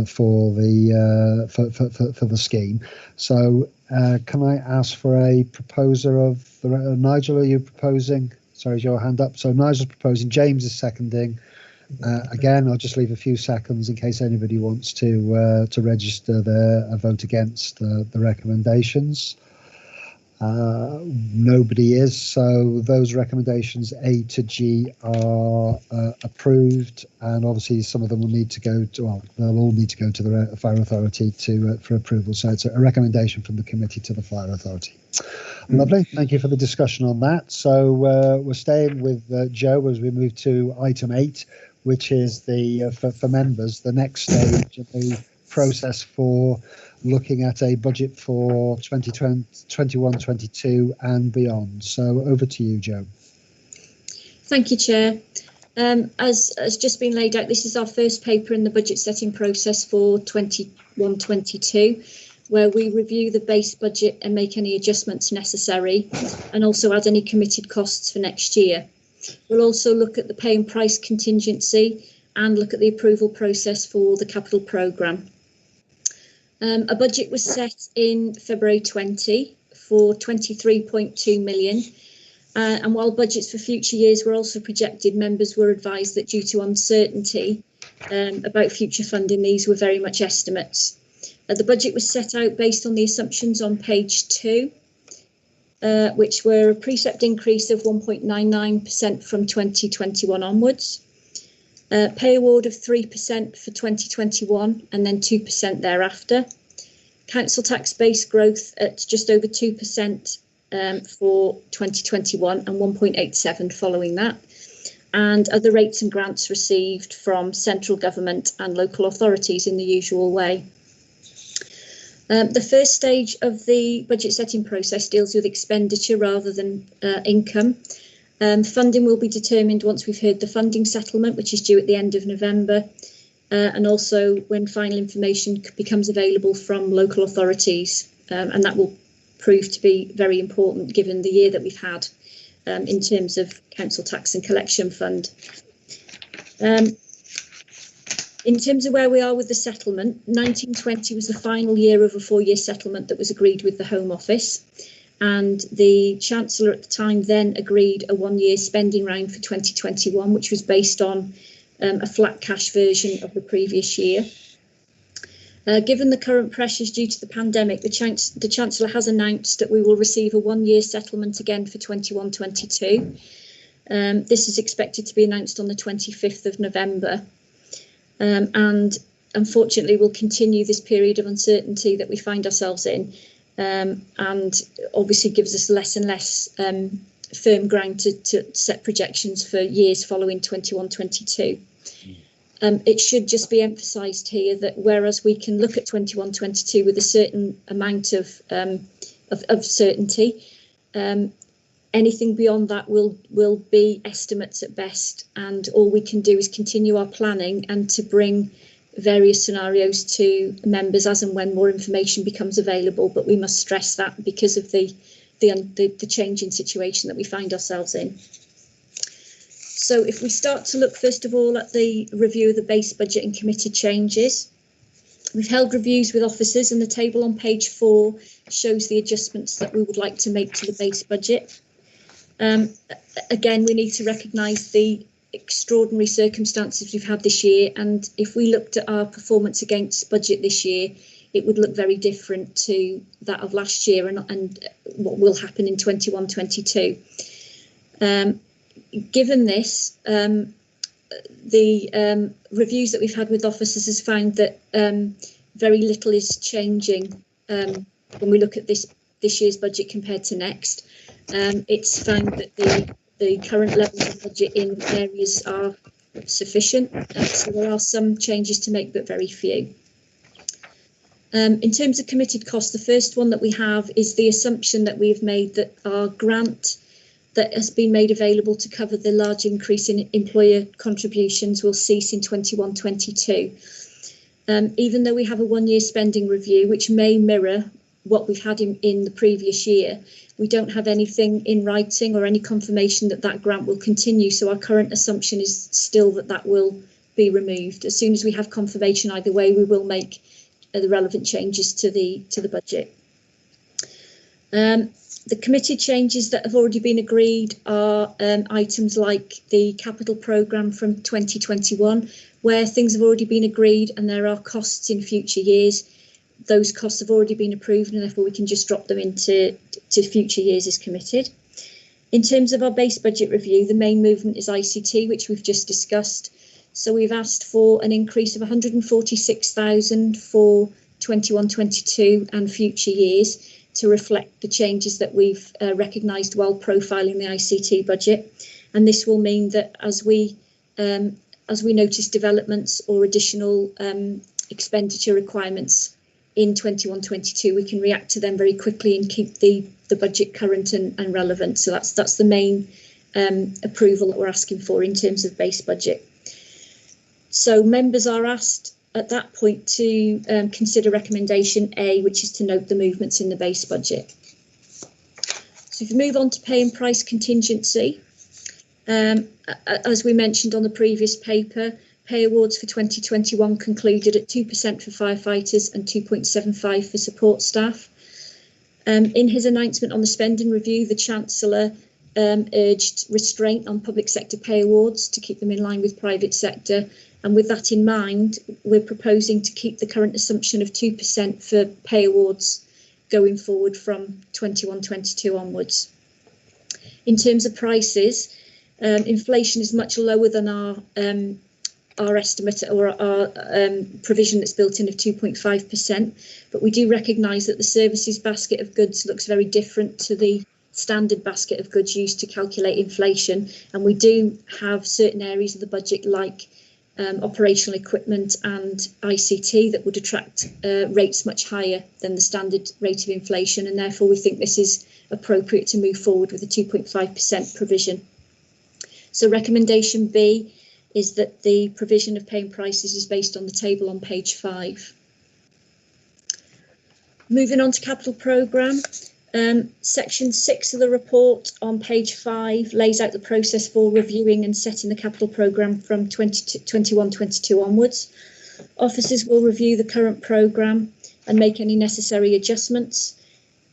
for the scheme. So can I ask for a proposer of the Nigel? Are you proposing? Sorry, is your hand up? So Nigel's proposing. James is seconding. Again, I'll just leave a few seconds in case anybody wants to register a vote against the recommendations. Nobody is, so those recommendations A to G are approved, and obviously some of them will need to go to, well, they'll all need to go to the Fire Authority for approval. So it's a recommendation from the committee to the Fire Authority. Lovely, thank you for the discussion on that. So we're staying with Joe as we move to item 8, which is the for members, the next stage of the process for looking at a budget for 2021-22 and beyond. So over to you, Joe. Thank you, Chair. As just been laid out, this is our first paper in the budget setting process for 21-22, where we review the base budget and make any adjustments necessary, and also add any committed costs for next year. We'll also look at the pay and price contingency and look at the approval process for the capital programme. A budget was set in February 20 for 23.2 million. And while budgets for future years were also projected, members were advised that due to uncertainty about future funding, these were very much estimates. The budget was set out based on the assumptions on page 2, which were a precept increase of 1.99% from 2021 onwards. Pay award of 3% for 2021 and then 2% thereafter. Council tax base growth at just over 2% for 2021 and 1.87 following that. And other rates and grants received from central government and local authorities in the usual way. The first stage of the budget setting process deals with expenditure rather than income. Funding will be determined once we've heard the funding settlement, which is due at the end of November, and also when final information becomes available from local authorities, and that will prove to be very important given the year that we've had in terms of council tax and collection fund. In terms of where we are with the settlement, 1920 was the final year of a 4-year settlement that was agreed with the Home Office. And the Chancellor at the time then agreed a 1-year spending round for 2021, which was based on a flat cash version of the previous year. Given the current pressures due to the pandemic, the Chancellor has announced that we will receive a 1-year settlement again for 21-22. This is expected to be announced on the 25th of November. And unfortunately, we'll continue this period of uncertainty that we find ourselves in. And obviously gives us less and less firm ground to set projections for years following 21-22. It should just be emphasised here that whereas we can look at 21-22 with a certain amount of certainty, anything beyond that will be estimates at best, and all we can do is continue our planning and to bring various scenarios to members as and when more information becomes available. But we must stress that because of the changing situation that we find ourselves in. So if we start to look first of all at the review of the base budget and committed changes, we've held reviews with officers, and the table on page 4 shows the adjustments that we would like to make to the base budget. Again, we need to recognise the extraordinary circumstances we've had this year, and if we looked at our performance against budget this year, it would look very different to that of last year and what will happen in 21-22. Given this, the reviews that we've had with officers has found that very little is changing when we look at this year's budget compared to next. It's found that the current levels of budget in areas are sufficient, so there are some changes to make, but very few. In terms of committed costs, the first one that we have is the assumption that we've made that our grant that has been made available to cover the large increase in employer contributions will cease in 21-22. Even though we have a one-year spending review, which may mirror what we've had in the previous year, we don't have anything in writing or any confirmation that that grant will continue. So our current assumption is still that that will be removed. As soon as we have confirmation either way, we will make the relevant changes to the budget. The committed changes that have already been agreed are items like the capital programme from 2021, where things have already been agreed and there are costs in future years. Those costs have already been approved, and therefore we can just drop them into future years as committed. In terms of our base budget review, the main movement is ICT, which we've just discussed. So we've asked for an increase of 146,000 for 21-22 and future years to reflect the changes that we've recognised while profiling the ICT budget. And this will mean that as we notice developments or additional expenditure requirements in 21-22, we can react to them very quickly and keep the budget current and relevant. So that's the main approval that we're asking for in terms of base budget. So members are asked at that point to consider recommendation A, which is to note the movements in the base budget. So if we move on to pay and price contingency, as we mentioned on the previous paper, pay awards for 2021 concluded at 2% for firefighters and 2.75% for support staff. In his announcement on the spending review, the Chancellor urged restraint on public sector pay awards to keep them in line with private sector. And with that in mind, we're proposing to keep the current assumption of 2% for pay awards going forward from 21-22 onwards. In terms of prices, inflation is much lower than our estimate or our provision that's built in of 2.5%, but we do recognise that the services basket of goods looks very different to the standard basket of goods used to calculate inflation, and we do have certain areas of the budget like operational equipment and ICT that would attract rates much higher than the standard rate of inflation, and therefore we think this is appropriate to move forward with a 2.5% provision. So recommendation B is that the provision of pay and prices is based on the table on page 5. Moving on to capital programme. Section 6 of the report on page 5 lays out the process for reviewing and setting the capital programme from 21-22 onwards. Officers will review the current programme and make any necessary adjustments.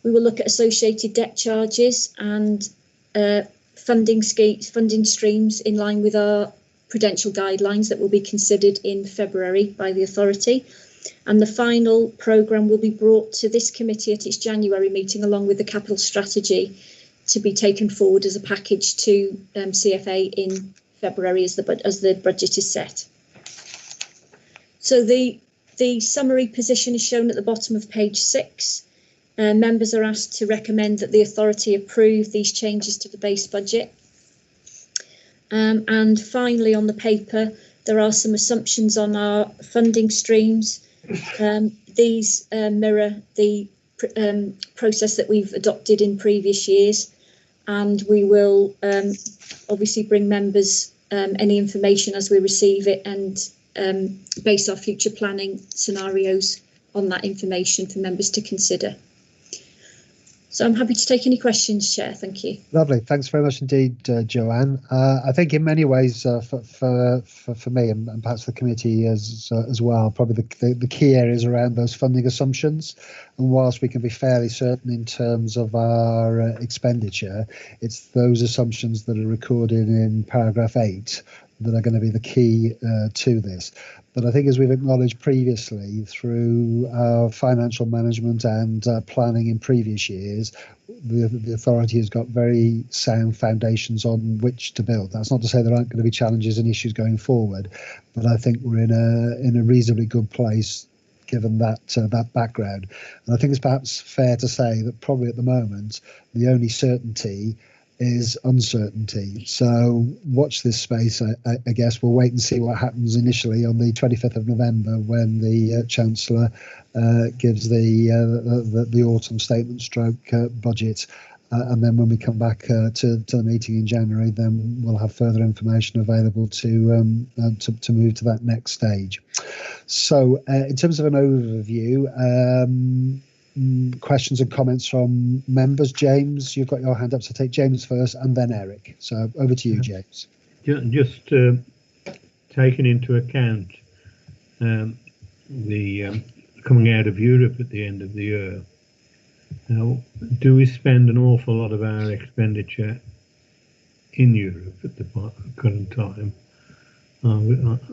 We will look at associated debt charges and funding streams in line with our prudential guidelines that will be considered in February by the authority. And the final programme will be brought to this committee at its January meeting along with the capital strategy to be taken forward as a package to CFA in February as the budget is set. So the summary position is shown at the bottom of page 6. Members are asked to recommend that the authority approve these changes to the base budget. And finally, on the paper, there are some assumptions on our funding streams. These mirror the process that we've adopted in previous years, and we will obviously bring members any information as we receive it and base our future planning scenarios on that information for members to consider. So I'm happy to take any questions, Chair. Thank you. Lovely. Thanks very much indeed, Joanne. I think in many ways for me and perhaps the committee as well, probably the key areas around those funding assumptions. And whilst we can be fairly certain in terms of our expenditure, it's those assumptions that are recorded in paragraph 8 that are going to be the key to this. But I think, as we've acknowledged previously, through our financial management and planning in previous years, the authority has got very sound foundations on which to build. That's not to say there aren't going to be challenges and issues going forward, but I think we're in a reasonably good place given that background. And I think it's perhaps fair to say that probably at the moment the only certainty is uncertainty. So watch this space. I guess we'll wait and see what happens initially on the 25th of November when the Chancellor gives the autumn statement stroke budget. And then when we come back to the meeting in January, then we'll have further information available to move to that next stage. So in terms of an overview, questions and comments from members. James, you've got your hand up, so take James first and then Eric. So over to you, James. Just taking into account the coming out of Europe at the end of the year, do we spend an awful lot of our expenditure in Europe at the current time,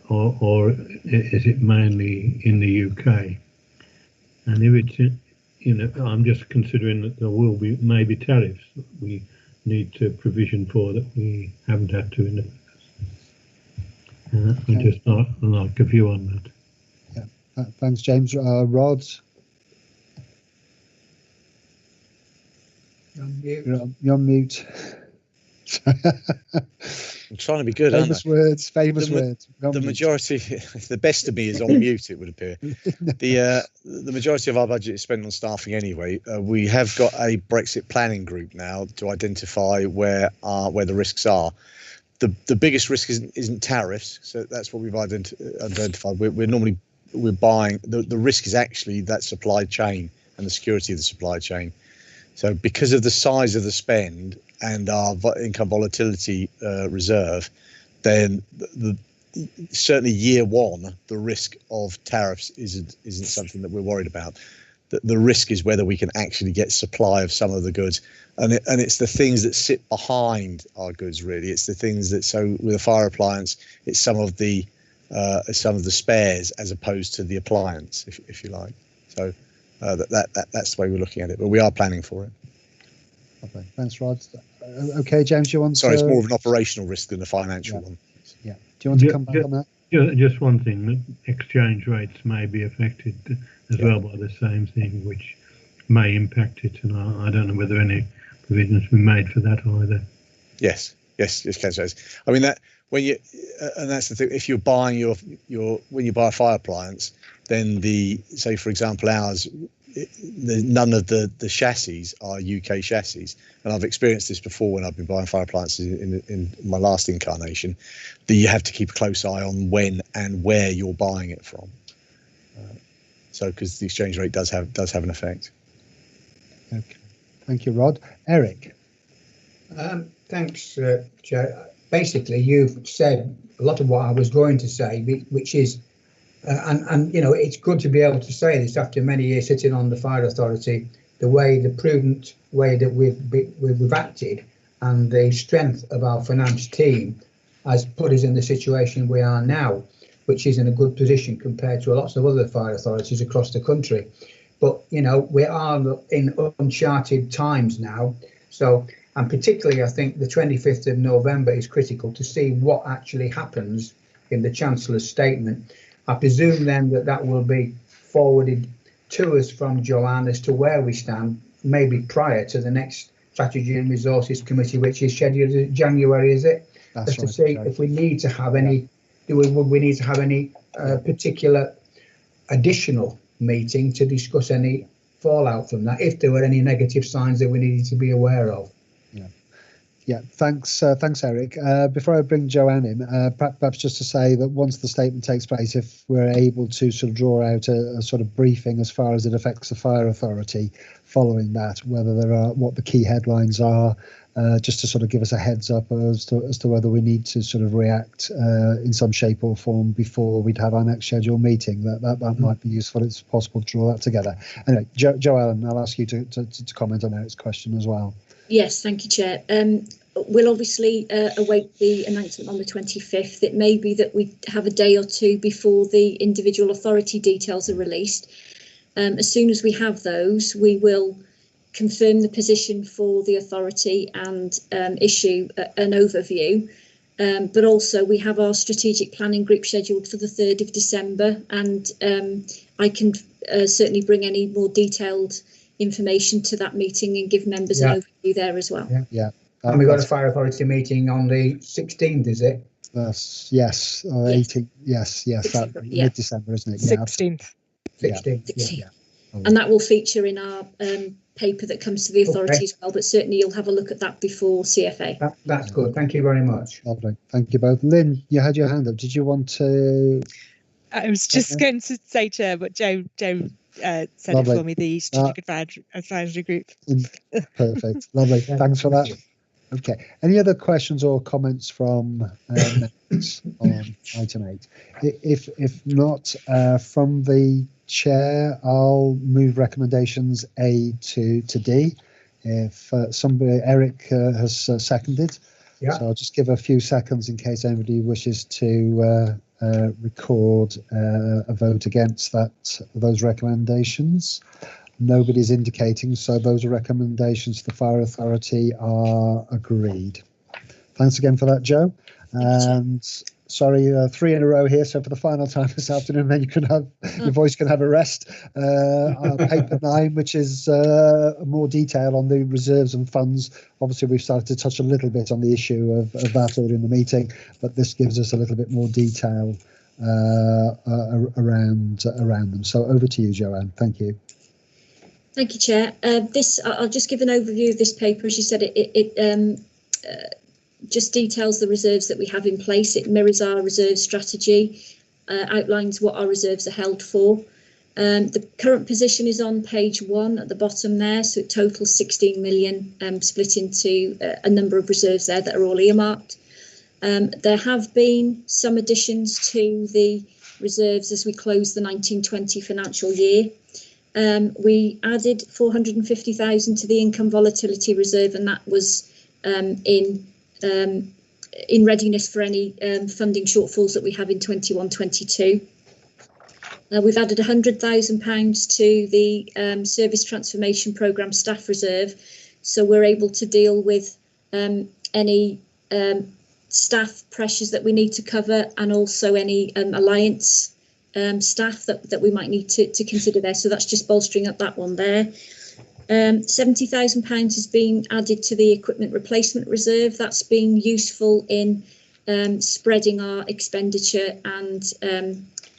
or is it mainly in the UK? And if it's I'm just considering that there will be maybe tariffs that we need to provision for that we haven't had to in the past. I just like a view on that. Yeah, thanks, James. Rod? You're on mute. I'm trying to be good. Famous words. The majority, the best of me is on mute, it would appear. The majority of our budget is spent on staffing anyway. We have got a Brexit planning group now to identify where the risks are. The biggest risk isn't tariffs, so that's what we've identified. We're buying. The risk is actually that supply chain and the security of the supply chain. So because of the size of the spend and our income volatility reserve, then certainly year one, the risk of tariffs isn't something that we're worried about. The risk is whether we can actually get supply of some of the goods, and it's the things that sit behind our goods. Really, it's the things that, so with a fire appliance, it's some of the spares as opposed to the appliance, if you like. So that's the way we're looking at it, but we are planning for it. Okay, thanks, Rod. Okay, James, you want to... Sorry, it's more of an operational risk than a financial one. Yeah. Do you want to come back on that? Just one thing, that exchange rates may be affected as well by the same thing, which may impact it, and I don't know whether any provisions were made for that either. Yes, I mean, that when you and that's the thing. If you're buying when you buy a fire appliance, then say for example ours, none of the chassis are UK chassis, and I've experienced this before when I've been buying fire appliances in my last incarnation, that you have to keep a close eye on when and where you're buying it from. So because the exchange rate does have an effect. Okay, thank you, Rod. Eric. Thanks, Chair. Basically, you've said a lot of what I was going to say, which is, and it's good to be able to say this after many years sitting on the Fire Authority, the prudent way that we've acted, and the strength of our finance team has put us in the situation we are now, which is in a good position compared to lots of other fire authorities across the country. But we are in uncharted times now, so. And particularly, I think the 25th of November is critical to see what actually happens in the Chancellor's statement. I presume then that will be forwarded to us from Joanne as to where we stand, maybe prior to the next Strategy and Resources Committee, which is scheduled in January, is it? That's just to see if we need to have any, would we need to have any particular additional meeting to discuss any fallout from that, if there were any negative signs that we needed to be aware of. Yeah, thanks, Eric. Before I bring Joanne in, perhaps just to say that once the statement takes place, if we're able to sort of draw out a sort of briefing as far as it affects the fire authority following that, whether there are, what the key headlines are, just to sort of give us a heads up as to whether we need to sort of react in some shape or form before we'd have our next scheduled meeting. That might be useful. It's possible to draw that together. Anyway, Joanne, I'll ask you to comment on Eric's question as well. Yes, thank you, Chair. We'll obviously await the announcement on the 25th. It may be that we have a day or two before the individual authority details are released. As soon as we have those, we will confirm the position for the authority and issue an overview. But also we have our strategic planning group scheduled for the 3rd of December, and I can certainly bring any more detailed information to that meeting and give members an overview there as well. Yeah. And we've got a fire authority meeting on the 16th, is it? Yes, 18th. Yes, that mid-December, isn't it? 16th. 16th. Yeah. And that will feature in our paper that comes to the authority as well, but certainly you'll have a look at that before CFA. That's good. Thank you very much. Lovely. Thank you both. Lynn, you had your hand up. Did you want to? I was just going to say, Chair, but Joe said Lovely. it for me, the Strategic Advisory Group. Perfect. Lovely. Thanks for that. Okay. Any other questions or comments from members on item 8? If not, from the Chair, I'll move recommendations A to D. If Eric has seconded. Yeah. So I'll just give a few seconds in case anybody wishes to record a vote against those recommendations. Nobody's indicating, so those recommendations to the fire authority are agreed. Thanks again for that, Joe. And sorry, 3 in a row here. So for the final time this afternoon, then you can have your voice can have a rest. Paper 9, which is more detail on the reserves and funds. Obviously, we've started to touch a little bit on the issue of that earlier in the meeting, but this gives us a little bit more detail around them. So over to you, Joanne. Thank you. Thank you, Chair. I'll just give an overview of this paper. As you said, it just details the reserves that we have in place. It mirrors our reserve strategy, outlines what our reserves are held for. The current position is on page 1 at the bottom there, so it totals 16 million, split into a number of reserves there that are all earmarked. There have been some additions to the reserves as we close the 1920 financial year. We added 450,000 to the income volatility reserve, and that was in readiness for any funding shortfalls that we have in 21-22. We've added £100,000 to the Service Transformation Programme staff reserve, so we're able to deal with any staff pressures that we need to cover, and also any alliance staff that we might need to consider there. So that's just bolstering up that one there. £70,000 has been added to the equipment replacement reserve. That's been useful in spreading our expenditure and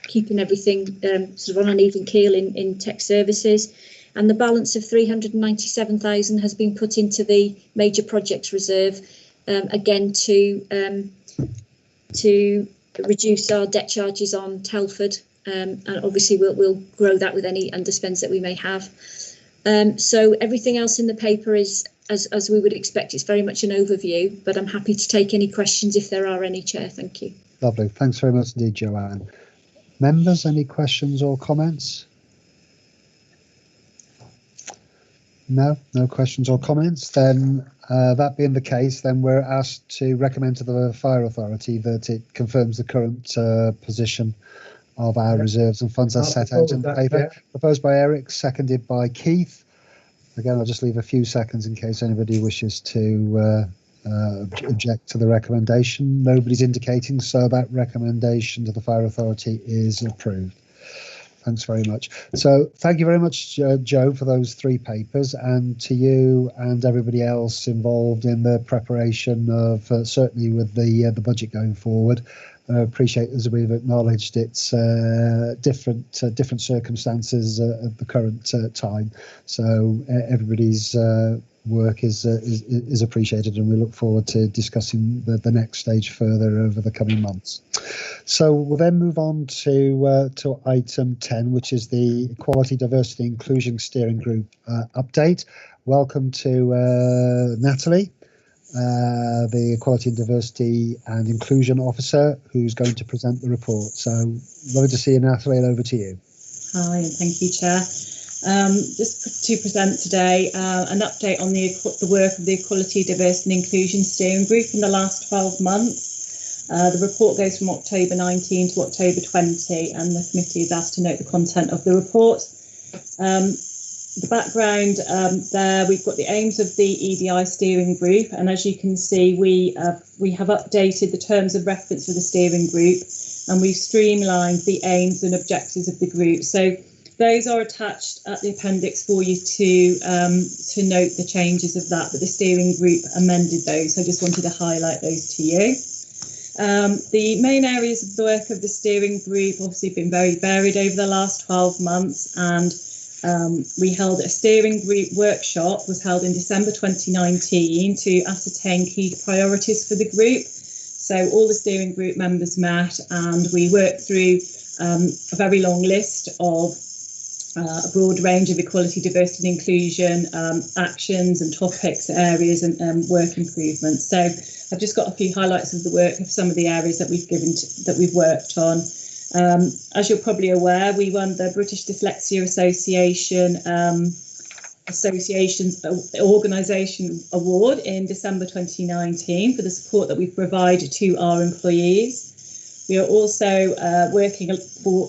keeping everything sort of on an even keel in tech services. And the balance of 397,000 has been put into the major projects reserve, again to reduce our debt charges on Telford, and obviously we'll grow that with any underspends that we may have. So everything else in the paper is as we would expect. It's very much an overview, but I'm happy to take any questions if there are any, Chair. Thank you. Lovely. Thanks very much indeed, Joanne. Members, any questions or comments? No questions or comments. Then that being the case, then we're asked to recommend to the fire authority that it confirms the current position of our reserves and funds as set out in the paper. Proposed by Eric, seconded by Keith. Again, I'll just leave a few seconds in case anybody wishes to object to the recommendation. Nobody's indicating, so that recommendation to the fire authority is approved. Thanks very much. So thank you very much, Joe, for those 3 papers, and to you and everybody else involved in the preparation of certainly with the budget going forward. appreciate, as we've acknowledged, it's different circumstances at the current time. So everybody's work is appreciated, and we look forward to discussing the next stage further over the coming months. So we'll then move on to item 10, which is the Equality, Diversity, Inclusion Steering Group update. Welcome to Natalie, the Equality and Diversity and Inclusion Officer, who's going to present the report. So lovely to see you, Natalie, and over to you. Hi, and thank you, Chair. Just to present today an update on the work of the Equality, Diversity and Inclusion Steering Group in the last 12 months. The report goes from October 19 to October 20, and the committee is asked to note the content of the report. The background there, we've got the aims of the EDI steering group, and as you can see, we have updated the terms of reference for the steering group, and we've streamlined the aims and objectives of the group. So those are attached at the appendix for you to note the changes of that, but the steering group amended those. So I just wanted to highlight those to you. The main areas of the work of the steering group obviously been very varied over the last 12 months, and we held a steering group workshop, was held in December 2019 to ascertain key priorities for the group. So all the steering group members met, and we worked through a very long list of a broad range of equality, diversity and inclusion actions and topics, areas and work improvements. So I've just got a few highlights of the work of some of the areas that we've worked on. As you're probably aware, we won the British Dyslexia Association's Organisation Award in December 2019 for the support that we've provided to our employees. We are also working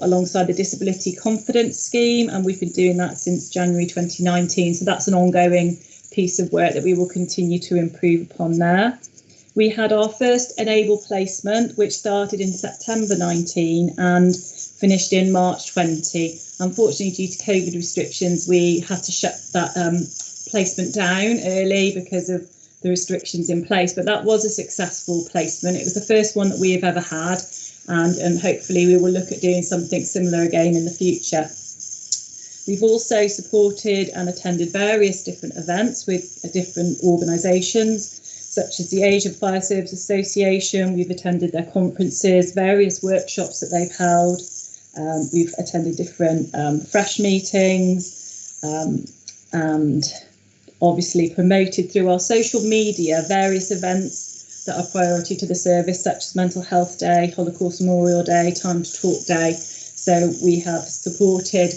alongside the Disability Confidence Scheme, and we've been doing that since January 2019. So that's an ongoing piece of work that we will continue to improve upon there. We had our first Enable placement, which started in September 19 and finished in March 20. Unfortunately, due to COVID restrictions, we had to shut that placement down early because of the restrictions in place. But that was a successful placement. It was the first one that we have ever had, and hopefully we will look at doing something similar again in the future. We've also supported and attended various different events with different organisations, such as the Asian Fire Service Association. We've attended their conferences, various workshops that they've held. We've attended different fresh meetings, and obviously promoted through our social media various events that are priority to the service, such as Mental Health Day, Holocaust Memorial Day, Time to Talk Day. So we have supported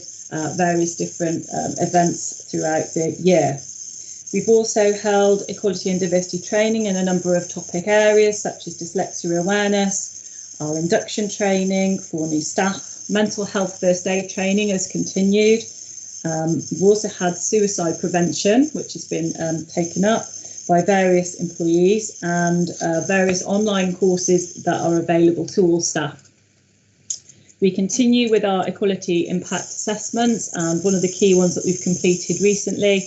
various different events throughout the year. We've also held equality and diversity training in a number of topic areas, such as dyslexia awareness, our induction training for new staff, mental health first aid training has continued. We've also had suicide prevention, which has been taken up by various employees, and various online courses that are available to all staff. We continue with our equality impact assessments, and one of the key ones that we've completed recently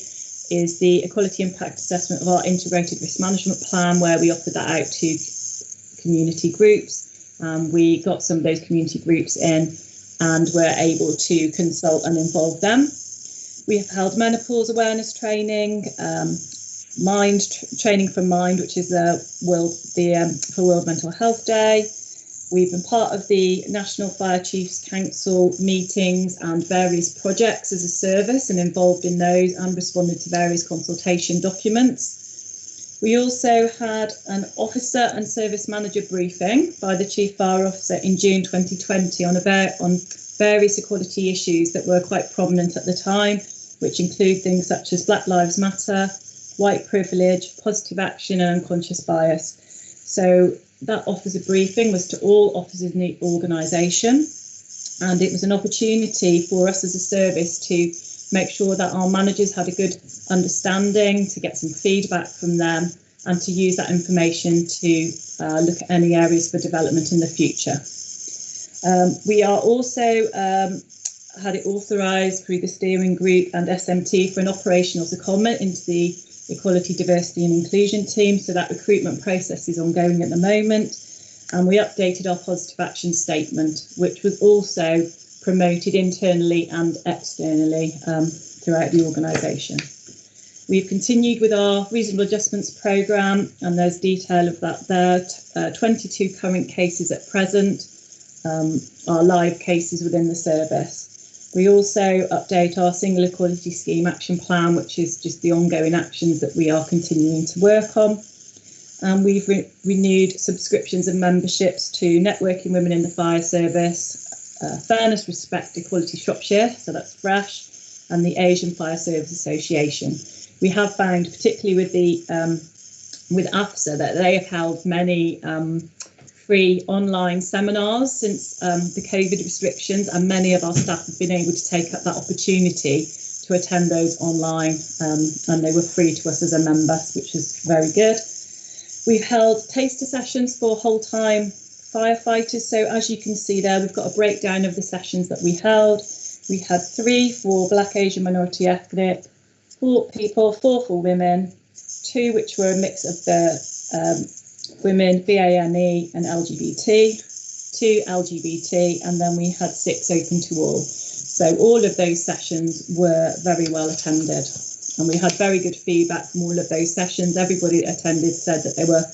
is the equality impact assessment of our integrated risk management plan, where we offered that out to community groups. We got some of those community groups in and were able to consult and involve them. We have held menopause awareness training, training for Mind, which is for World Mental Health Day. We've been part of the National Fire Chiefs Council meetings and various projects as a service, and involved in those and responded to various consultation documents. We also had an officer and service manager briefing by the Chief Fire Officer in June 2020 on various equality issues that were quite prominent at the time, which include things such as Black Lives Matter, white privilege, positive action and unconscious bias. So that officer briefing was to all officers in the organisation, and it was an opportunity for us as a service to make sure that our managers had a good understanding, to get some feedback from them, and to use that information to look at any areas for development in the future. We are also had it authorised through the steering group and SMT for an operational secondment into the Equality, Diversity and Inclusion team. So that recruitment process is ongoing at the moment. and we updated our positive action statement, which was also promoted internally and externally throughout the organisation. We've continued with our reasonable adjustments programme, and there's detail of that there. 22 current cases at present are live cases within the service. We also update our single equality scheme action plan, which is just the ongoing actions that we are continuing to work on. And we've renewed subscriptions and memberships to Networking Women in the Fire Service, Fairness, Respect, Equality Shropshire, so that's FRESH, and the Asian Fire Service Association. We have found, particularly with the with AFSA, that they have held many free online seminars since the COVID restrictions, and many of our staff have been able to take up that opportunity to attend those online, and they were free to us as a member, which is very good. We've held taster sessions for whole-time firefighters. So as you can see there, we've got a breakdown of the sessions that we held. We had 3 for Black, Asian, minority ethnic, 4 for women, 2 which were a mix of the women, BAME and LGBT, 2 LGBT, and then we had 6 open to all. So all of those sessions were very well attended, and we had very good feedback from all of those sessions. Everybody that attended said that they were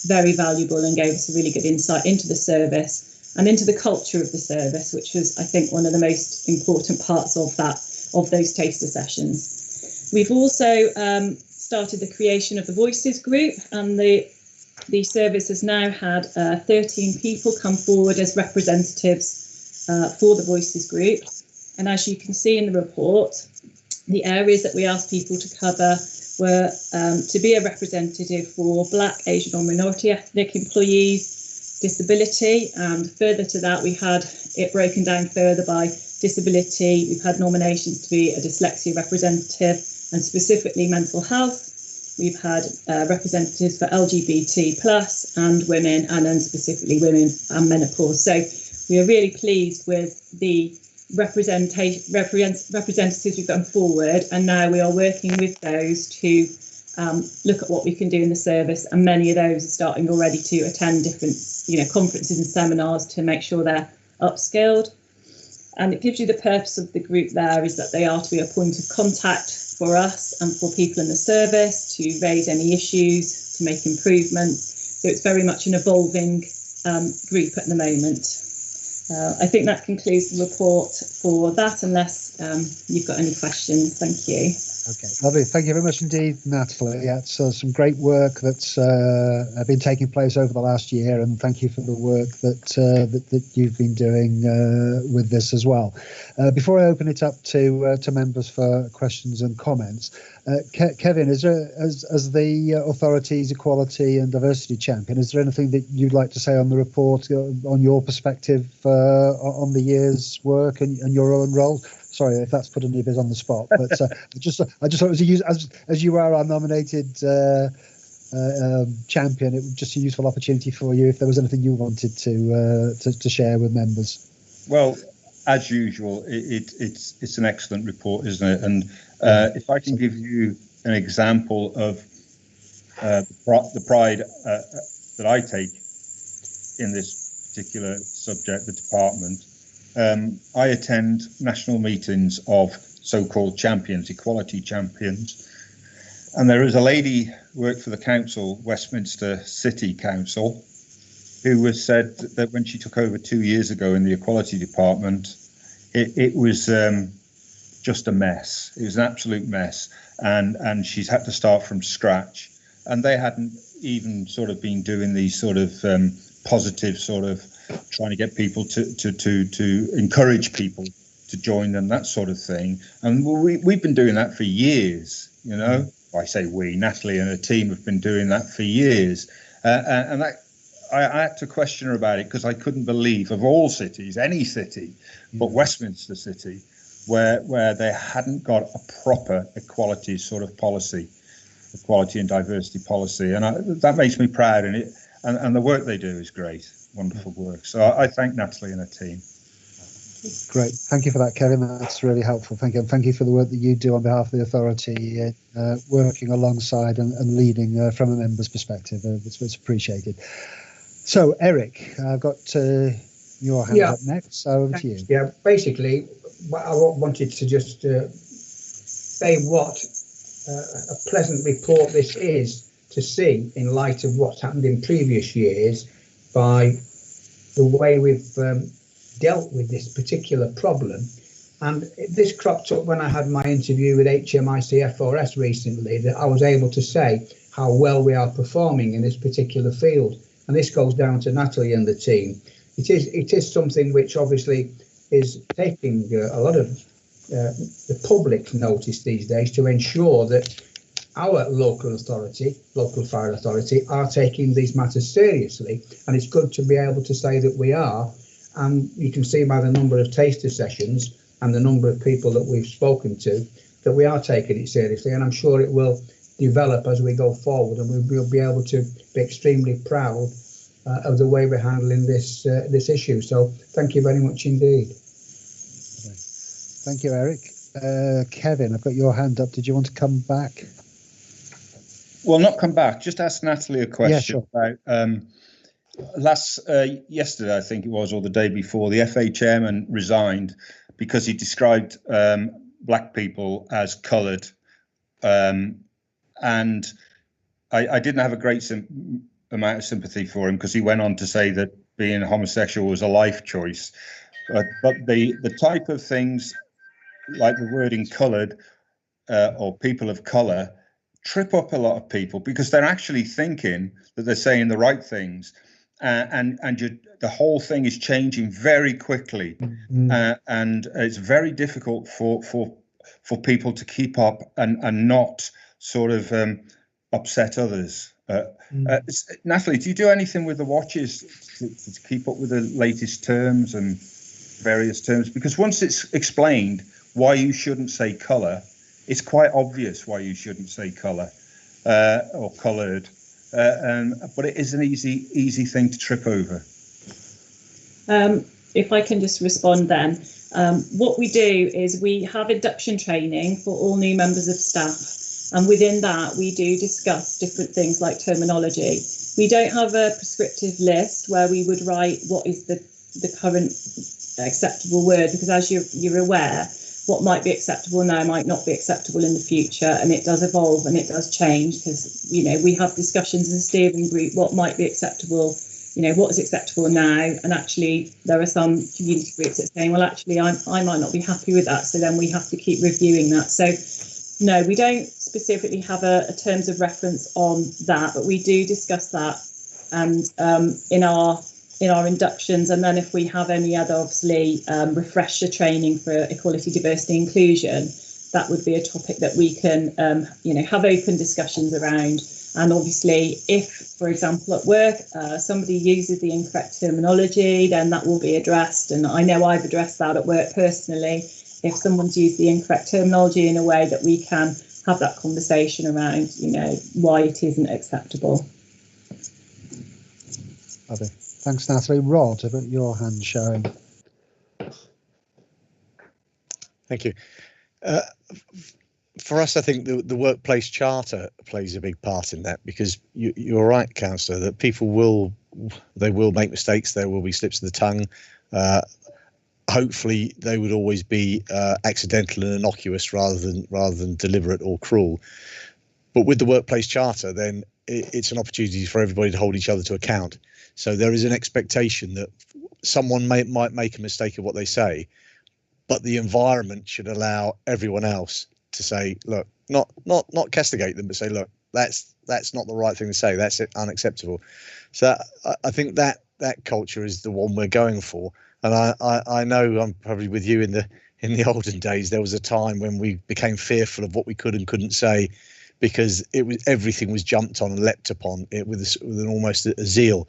very valuable and gave us a really good insight into the service and into the culture of the service, which was, I think, one of the most important parts of those taster sessions. We've also started the creation of the Voices group, and the service has now had 13 people come forward as representatives for the Voices group. And as you can see in the report, the areas that we asked people to cover were to be a representative for Black, Asian or minority ethnic employees, disability, and further to that we had it broken down further by disability. We've had nominations to be a dyslexia representative and specifically mental health. We've had representatives for LGBT plus and women, and then specifically women and menopause. So we are really pleased with the representatives we've gone forward, and now we are working with those to look at what we can do in the service, and many of those are starting already to attend different conferences and seminars to make sure they're upskilled. And it gives you the purpose of the group there is that they are to be a point of contact for us and for people in the service, to raise any issues, to make improvements. So it's very much an evolving group at the moment. I think that concludes the report for that, unless you've got any questions. Thank you. Okay, lovely. Thank you very much indeed, Natalie. Yeah, it's some great work that's been taking place over the last year, and thank you for the work that you've been doing with this as well. Before I open it up to members for questions and comments, Kevin, is there, as the authority's equality and diversity champion, is there anything that you'd like to say on the report, on your perspective on the year's work and your own role? Sorry if that's putting you a bit on the spot, but I just thought it was as you are our nominated champion, it was just a useful opportunity for you if there was anything you wanted to share with members. Well, as usual, it's an excellent report, isn't it? And if I can give you an example of the pride that I take in this particular subject, the department. I attend national meetings of so-called champions, equality champions, and there is a lady who worked for the council, Westminster City Council, who was said that when she took over 2 years ago in the equality department, it was just a mess. It was an absolute mess, and she's had to start from scratch, and they hadn't even sort of been doing these sort of positive sort of trying to get people to encourage people to join them, that sort of thing. And we've been doing that for years, I say we, Natalie and her team have been doing that for years. And that I had to question her about it, because I couldn't believe, of all cities, any city, but Westminster City, where they hadn't got a proper equality sort of policy, equality and diversity policy. And that makes me proud, and the work they do is great. Wonderful work. So I thank Natalie and her team. Great. Thank you for that, Kevin. That's really helpful. Thank you. And thank you for the work that you do on behalf of the authority, working alongside and leading from a member's perspective. It's appreciated. So, Eric, I've got your hand up next, so over to you. Yeah, basically, what I wanted to just say what a pleasant report this is to see in light of what's happened in previous years by the way we've dealt with this particular problem. And this cropped up when I had my interview with HMICF4S recently, that I was able to say how well we are performing in this particular field. And this goes down to Natalie and the team. It is something which obviously is taking a lot of the public notice these days to ensure that our local fire authority, are taking these matters seriously. And it's good to be able to say that we are. And you can see by the number of taster sessions and the number of people that we've spoken to that we are taking it seriously. And I'm sure it will develop as we go forward, and we'll be able to be extremely proud of the way we're handling this issue. So thank you very much indeed. Thank you, Eric. Kevin, I've got your hand up. Did you want to come back? Well, not come back. Just ask Natalie a question. Yeah, sure. About yesterday, I think it was, or the day before, the FA chairman resigned because he described black people as coloured, and I didn't have a great amount of sympathy for him, because he went on to say that being homosexual was a life choice. But the type of things like the wording coloured or people of colour trip up a lot of people, because they're actually thinking that they're saying the right things, and the whole thing is changing very quickly, and it's very difficult for people to keep up and not sort of upset others. Natalie, do you do anything with the watches to keep up with the latest terms and various terms? Because once it's explained why you shouldn't say colour, it's quite obvious why you shouldn't say colour or coloured, but it is an easy thing to trip over. If I can just respond then, what we do is we have induction training for all new members of staff. And within that, we do discuss different things like terminology. We don't have a prescriptive list where we would write what is the current acceptable word, because as you're aware, what might be acceptable now might not be acceptable in the future, and it does evolve and it does change, because, you know, we have discussions as a steering group, what might be acceptable, you know, what is acceptable now, and actually there are some community groups that are saying, well, actually I might not be happy with that, so then we have to keep reviewing that. So no, we don't specifically have a terms of reference on that, but we do discuss that, and in our inductions, and then if we have any other, obviously, refresher training for equality, diversity, inclusion, that would be a topic that we can, have open discussions around. And obviously, if, for example, at work, somebody uses the incorrect terminology, then that will be addressed. And I know I've addressed that at work personally. If someone's used the incorrect terminology, in a way that we can have that conversation around, you know, why it isn't acceptable. Okay. Thanks, Natalie. Rod, I've got your hand showing. Thank you. For us, I think the workplace charter plays a big part in that, because you're right, Councillor, that people will make mistakes. There will be slips of the tongue. Hopefully, they would always be accidental and innocuous rather than deliberate or cruel. But with the workplace charter, then it's an opportunity for everybody to hold each other to account. So there is an expectation that someone might make a mistake of what they say, but the environment should allow everyone else to say, look, not castigate them, but say, look, that's not the right thing to say. That's unacceptable. So I think that culture is the one we're going for. And I know I'm probably with you in the olden days. There was a time when we became fearful of what we could and couldn't say, because everything was jumped on and leapt upon it with an almost a zeal.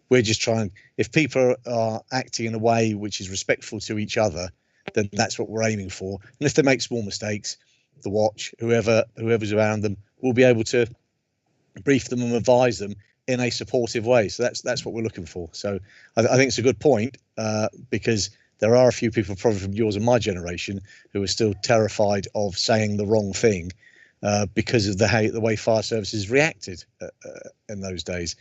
We're just trying, if people are acting in a way which is respectful to each other, then that's what we're aiming for. And if they make small mistakes, the watch, whoever's around them, will be able to brief them and advise them in a supportive way. So that's what we're looking for. So I think it's a good point, because there are a few people, probably from yours and my generation, who are still terrified of saying the wrong thing because of the way fire services reacted in those days.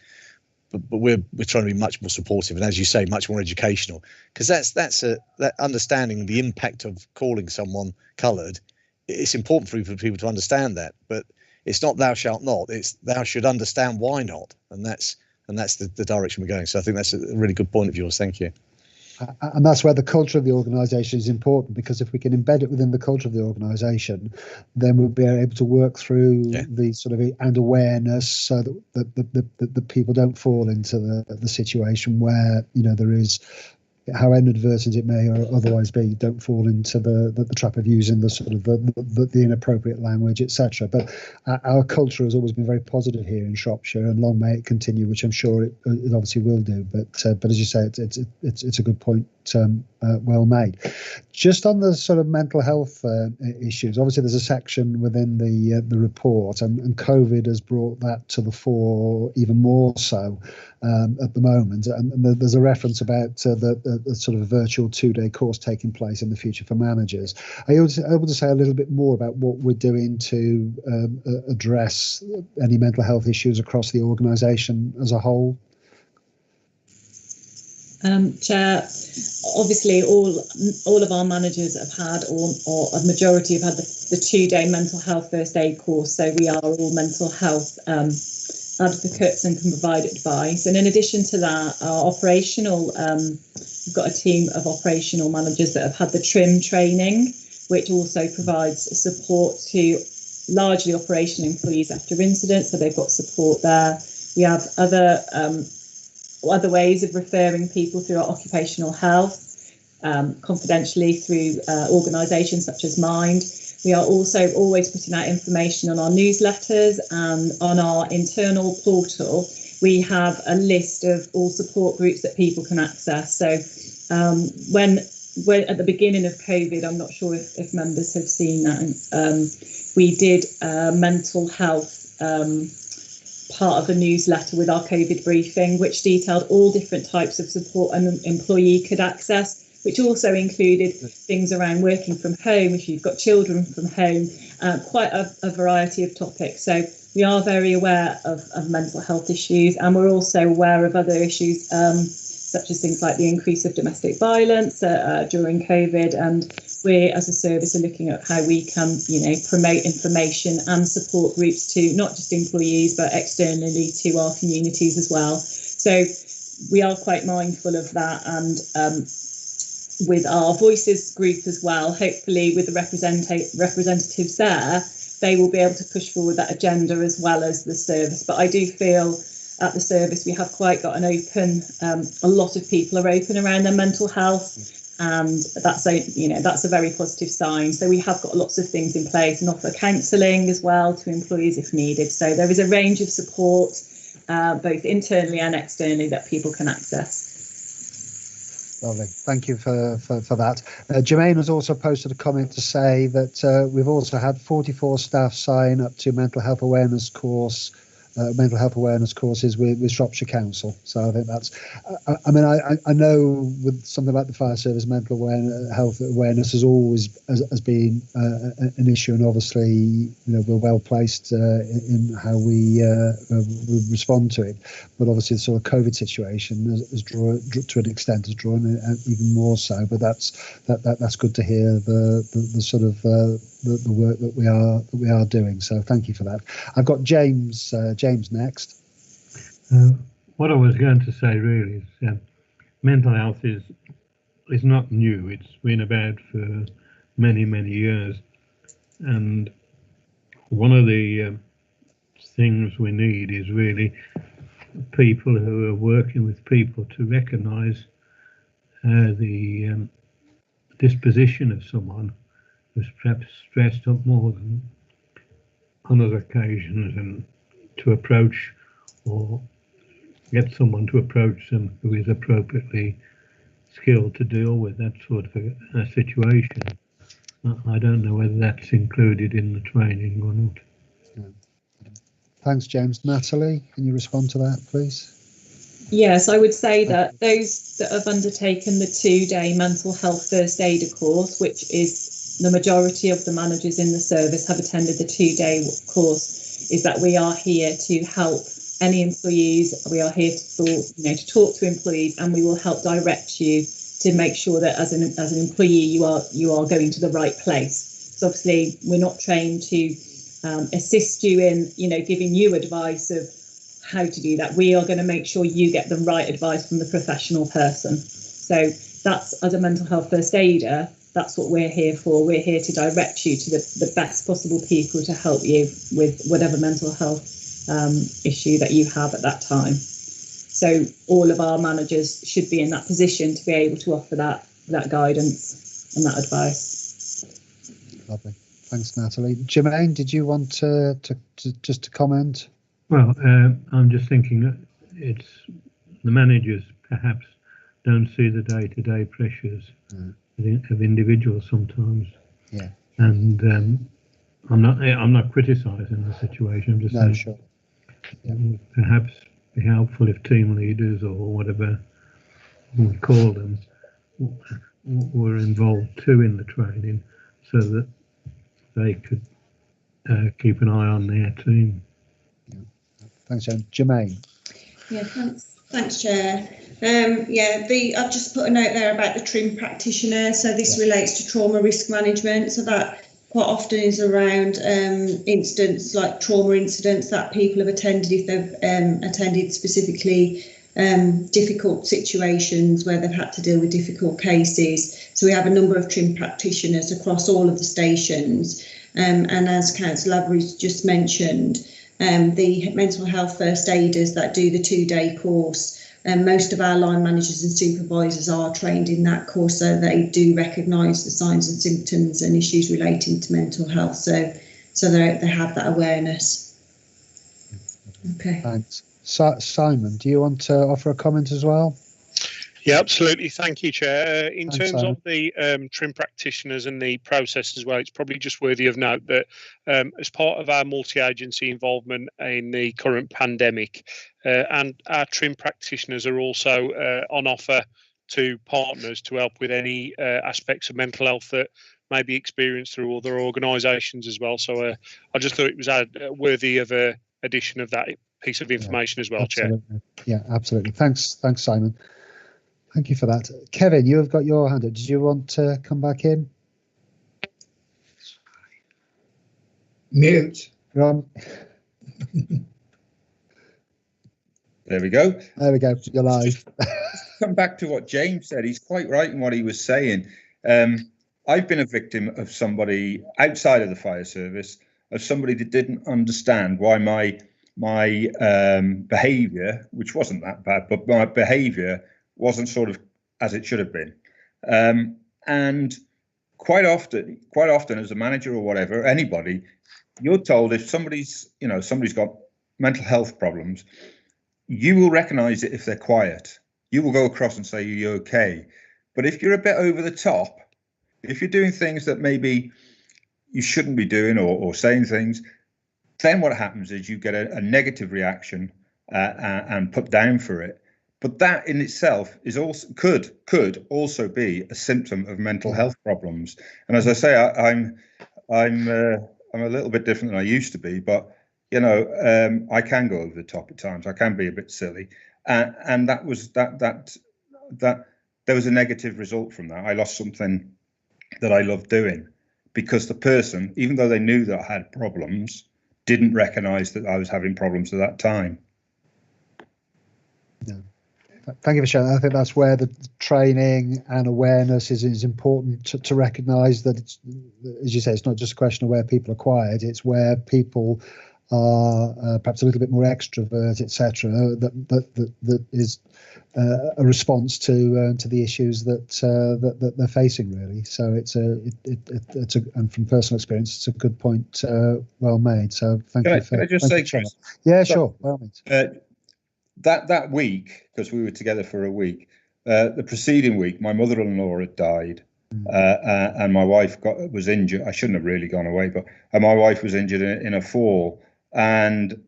but we're trying to be much more supportive, and as you say, much more educational, because that understanding the impact of calling someone coloured. It's important for people to understand that, but it's not thou shalt not. It's thou should understand why not, and that's the direction we're going. So I think that's a really good point of yours. Thank you. And that's where the culture of the organisation is important, because if we can embed it within the culture of the organisation, then we'll be able to work through the sort of and awareness, so that the people don't fall into the situation where, you know, there is, how inadvertent it may or otherwise be, don't fall into the trap of using the sort of the inappropriate language, etc. But our culture has always been very positive here in Shropshire, and long may it continue, which I'm sure it obviously will do. But as you say, it's a good point, well made. Just on the sort of mental health issues, obviously there's a section within the report, and COVID has brought that to the fore even more so at the moment. And there's a reference about the sort of virtual 2-day course taking place in the future for managers. Are you able to say a little bit more about what we're doing to address any mental health issues across the organisation as a whole? Chair, obviously all of our managers have had, or a majority have had the 2-day mental health first aid course, so we are all mental health advocates and can provide advice. And in addition to that, our operational, we've got a team of operational managers that have had the TRIM training, which also provides support to largely operational employees after incidents, so they've got support there. We have other ways of referring people through our occupational health, confidentially through organisations such as Mind. We are also always putting out information on our newsletters, and on our internal portal we have a list of all support groups that people can access. So when at the beginning of COVID, I'm not sure if members have seen that, we did mental health part of the newsletter with our COVID briefing, which detailed all different types of support an employee could access, which also included things around working from home, if you've got children from home, quite a variety of topics. So we are very aware of mental health issues, and we're also aware of other issues, such as things like the increase of domestic violence during COVID. And we, as a service, are looking at how we can, promote information and support groups to not just employees, but externally to our communities as well. So we are quite mindful of that, and with our Voices group as well, hopefully with the representatives there, they will be able to push forward that agenda as well as the service. But I do feel at the service we have quite got an open, a lot of people are open around their mental health, and that's a very positive sign. So we have got lots of things in place, and offer counselling as well to employees if needed. So there is a range of support, both internally and externally, that people can access. Lovely. Thank you for that. Jermaine has also posted a comment to say that we've also had 44 staff sign up to mental health awareness courses with Shropshire Council. So I think that's, I know with something like the fire service, mental health awareness has always has been an issue, and obviously we're well placed in how we respond to it. But obviously the sort of COVID situation has drawn to an extent, has drawn it even more so. But that's good to hear the sort of the work that we are doing. So thank you for that. I've got James next. What I was going to say really is mental health is not new. It's been about for many years, and one of the things we need is really people who are working with people to recognise the disposition of someone who's perhaps stressed up more than on other occasions, and to approach or get someone to approach them who is appropriately skilled to deal with that sort of a situation. I don't know whether that's included in the training or not. Thanks, James. Natalie, can you respond to that, please? Yes, I would say that those that have undertaken the 2-day mental health first aider course, which is the majority of the managers in the service have attended the 2-day course, is that we are here to help any employees. We are here to talk to employees, and we will help direct you to make sure that as an employee you are going to the right place. So obviously we're not trained to assist you in giving you advice of how to do that. We are going to make sure you get the right advice from the professional person. So that's, as a mental health first aider, that's what we're here for. We're here to direct you to the best possible people to help you with whatever mental health issue that you have at that time. So all of our managers should be in that position to be able to offer that guidance and that advice. Lovely. Thanks, Natalie. Jermaine, did you want to comment? Well, I'm just thinking that it's the managers perhaps don't see the day-to-day pressures of individuals sometimes. Yeah. And I'm not criticising the situation. I'm just saying, sure. Yeah. Perhaps be helpful if team leaders or whatever we call them were involved too in the training, so that they could keep an eye on their team. Yeah. Thanks, Jen. Jermaine. Yeah, thanks, Chair. I've just put a note there about the TRIM practitioner. So this relates to trauma risk management. So that quite often is around incidents like trauma incidents that people have attended, if they've attended specifically difficult situations where they've had to deal with difficult cases. So we have a number of TRIM practitioners across all of the stations. And as Councillor Lavery's just mentioned, the mental health first aiders that do the 2-day course, most of our line managers and supervisors are trained in that course, so they do recognise the signs and symptoms and issues relating to mental health. So they have that awareness. Okay. Thanks. Simon, do you want to offer a comment as well? Yeah, absolutely. Thank you, Chair. In Thanks, terms Simon. of the TRIM practitioners and the process as well, it's probably just worthy of note that as part of our multi-agency involvement in the current pandemic, and our TRIM practitioners are also on offer to partners to help with any aspects of mental health that may be experienced through other organisations as well. So I just thought it was worthy of a addition of that piece of information as well, Absolutely. Chair. Yeah, absolutely. Thanks, Simon. Thank you for that. Kevin, you have got your hand up. Did you want to come back in? Mute. You're on. There we go. There we go. You're live. Just come back to what James said. He's quite right in what he was saying. I've been a victim of somebody outside of the fire service, of somebody that didn't understand why my behaviour, which wasn't that bad, but my behaviour wasn't sort of as it should have been. And quite often as a manager or whatever, anybody, you're told if somebody's got mental health problems, you will recognise it if they're quiet. You will go across and say, you're okay. But if you're a bit over the top, if you're doing things that maybe you shouldn't be doing or saying things, then what happens is you get a negative reaction and put down for it. But that in itself is also could also be a symptom of mental health problems. And as I say, I'm a little bit different than I used to be, but I can go over the top at times. I can be a bit silly, and that was that there was a negative result from that. I lost something that I loved doing because the person, even though they knew that I had problems, didn't recognise that I was having problems at that time. No. Thank you for sharing. I think that's where the training and awareness is important to recognise that it's, as you say, it's not just a question of where people are quiet, it's where people are perhaps a little bit more extrovert, etc. That is a response to the issues that they're facing, really. So it's and from personal experience, it's a good point, well made. So thank you. Can I just say, Chris? Yeah, sure. By all means. That week, because we were together for a week, the preceding week, my mother-in-law had died, and my wife was injured. I shouldn't have really gone away, but my wife was injured in a fall, and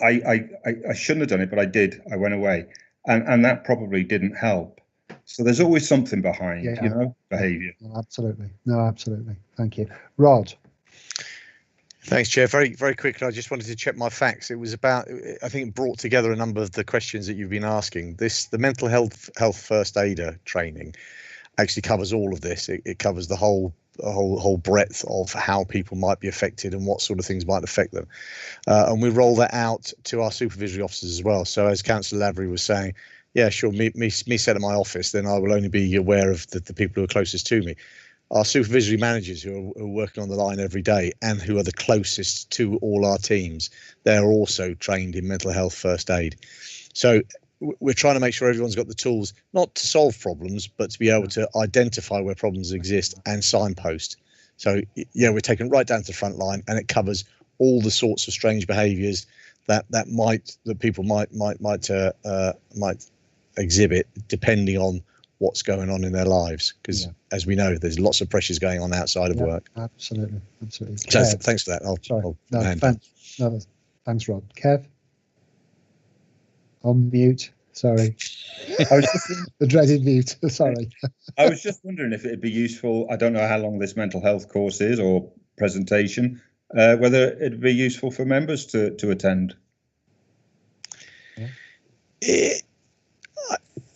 I shouldn't have done it, but I did. I went away, and that probably didn't help. So there's always something behind, behaviour. Absolutely. No, absolutely. Thank you. Rod. Thanks, Chair. Very, very quickly, I just wanted to check my facts. It was about, I think it brought together a number of the questions that you've been asking. The mental health first aider training actually covers all of this. It covers the whole breadth of how people might be affected and what sort of things might affect them. And we roll that out to our supervisory officers as well. So as Councillor Lavery was saying, yeah, sure, me set at my office, then I will only be aware of the people who are closest to me. Our supervisory managers who are working on the line every day and who are the closest to all our teams, they're also trained in mental health first aid. So we're trying to make sure everyone's got the tools, not to solve problems, but to be able to identify where problems exist and signpost. So, yeah, we're taking right down to the front line, and it covers all the sorts of strange behaviours that people might exhibit, depending on what's going on in their lives, because as we know, there's lots of pressures going on outside of work. Absolutely. So thanks for that. Thanks, Rod. Kev, on mute. Sorry, I was just, the dreaded mute. Sorry. I was just wondering if it'd be useful. I don't know how long this mental health course is or presentation. Whether it'd be useful for members to attend.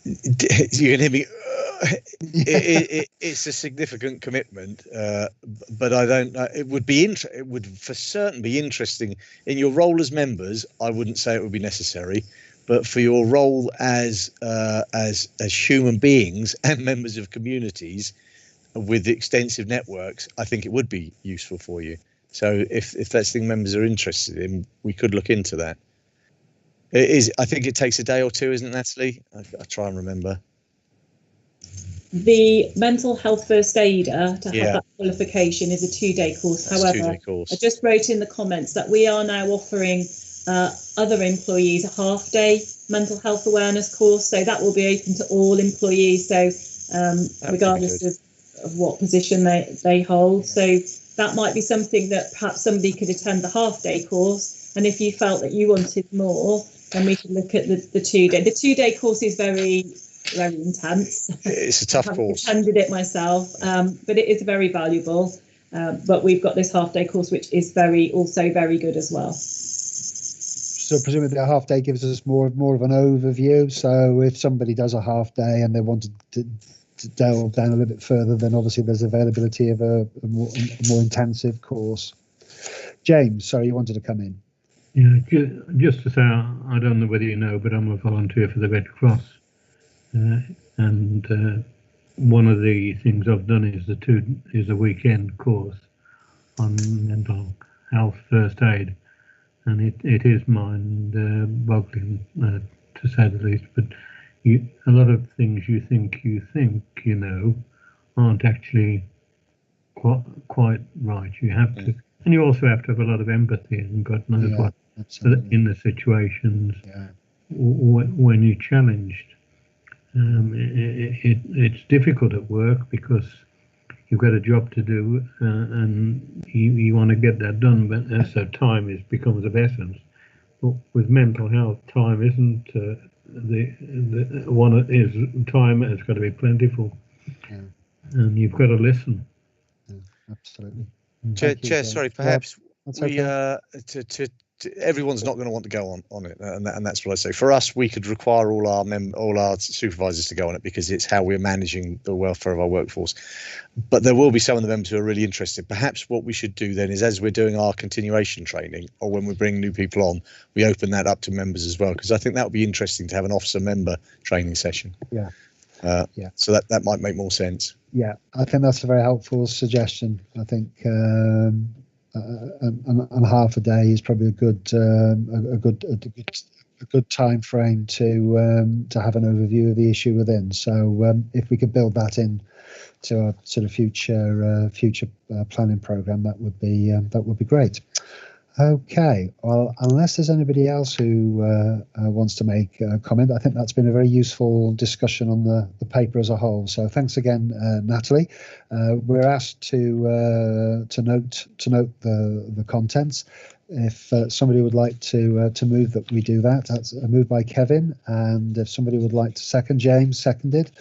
You can hear me. It's a significant commitment, but I don't know. It would for certain be interesting in your role as members. I wouldn't say it would be necessary, but for your role as human beings and members of communities with extensive networks, I think it would be useful for you. So if that's the thing members are interested in, we could look into that. It is. I think it takes a day or two, isn't it, Natalie? I try and remember. The mental health first aider to have that qualification is a 2-day course. However, I just wrote in the comments that we are now offering other employees a half-day mental health awareness course, so that will be open to all employees. So regardless of what position they hold, so that might be something that perhaps somebody could attend the half-day course, and if you felt that you wanted more, then we could look at the 2-day. The 2-day course is very intense. It's a tough course. I attended it myself, but it is very valuable. But we've got this half-day course, which is also very good as well. So presumably a half day gives us more of an overview. So if somebody does a half day and they want to delve down a little bit further, then obviously there's availability of a more intensive course. James, sorry, you wanted to come in. Yeah, just to say, I don't know whether you know, but I'm a volunteer for the Red Cross, and one of the things I've done is a weekend course on mental health first aid, and it is mind-boggling to say the least. But a lot of things you think you know aren't actually quite right. You have to, and you also have to have a lot of empathy and God knows what in the situations when you're challenged. It's difficult at work because you've got a job to do and you want to get that done, but so time becomes of essence. But with mental health, time isn't the one. Is time has got to be plentiful, and you've got to listen. Absolutely. Chair, sorry, perhaps everyone's not going to want to go on it, and that's what I say. For us, we could require all our supervisors to go on it because it's how we're managing the welfare of our workforce. But there will be some of the members who are really interested. Perhaps what we should do then is, as we're doing our continuation training, or when we bring new people on, we open that up to members as well, because I think that would be interesting to have an officer member training session. So that might make more sense. Yeah, I think that's a very helpful suggestion. I think. And half a day is probably a good time frame to have an overview of the issue within. So if we could build that in to our sort of future planning program, that would be great. Okay, well, unless there's anybody else who wants to make a comment, I think that's been a very useful discussion on the paper as a whole. So thanks again, Natalie. We're asked to note the contents. If somebody would like to move that we do that, that's a move by Kevin, and if somebody would like to second, James seconded,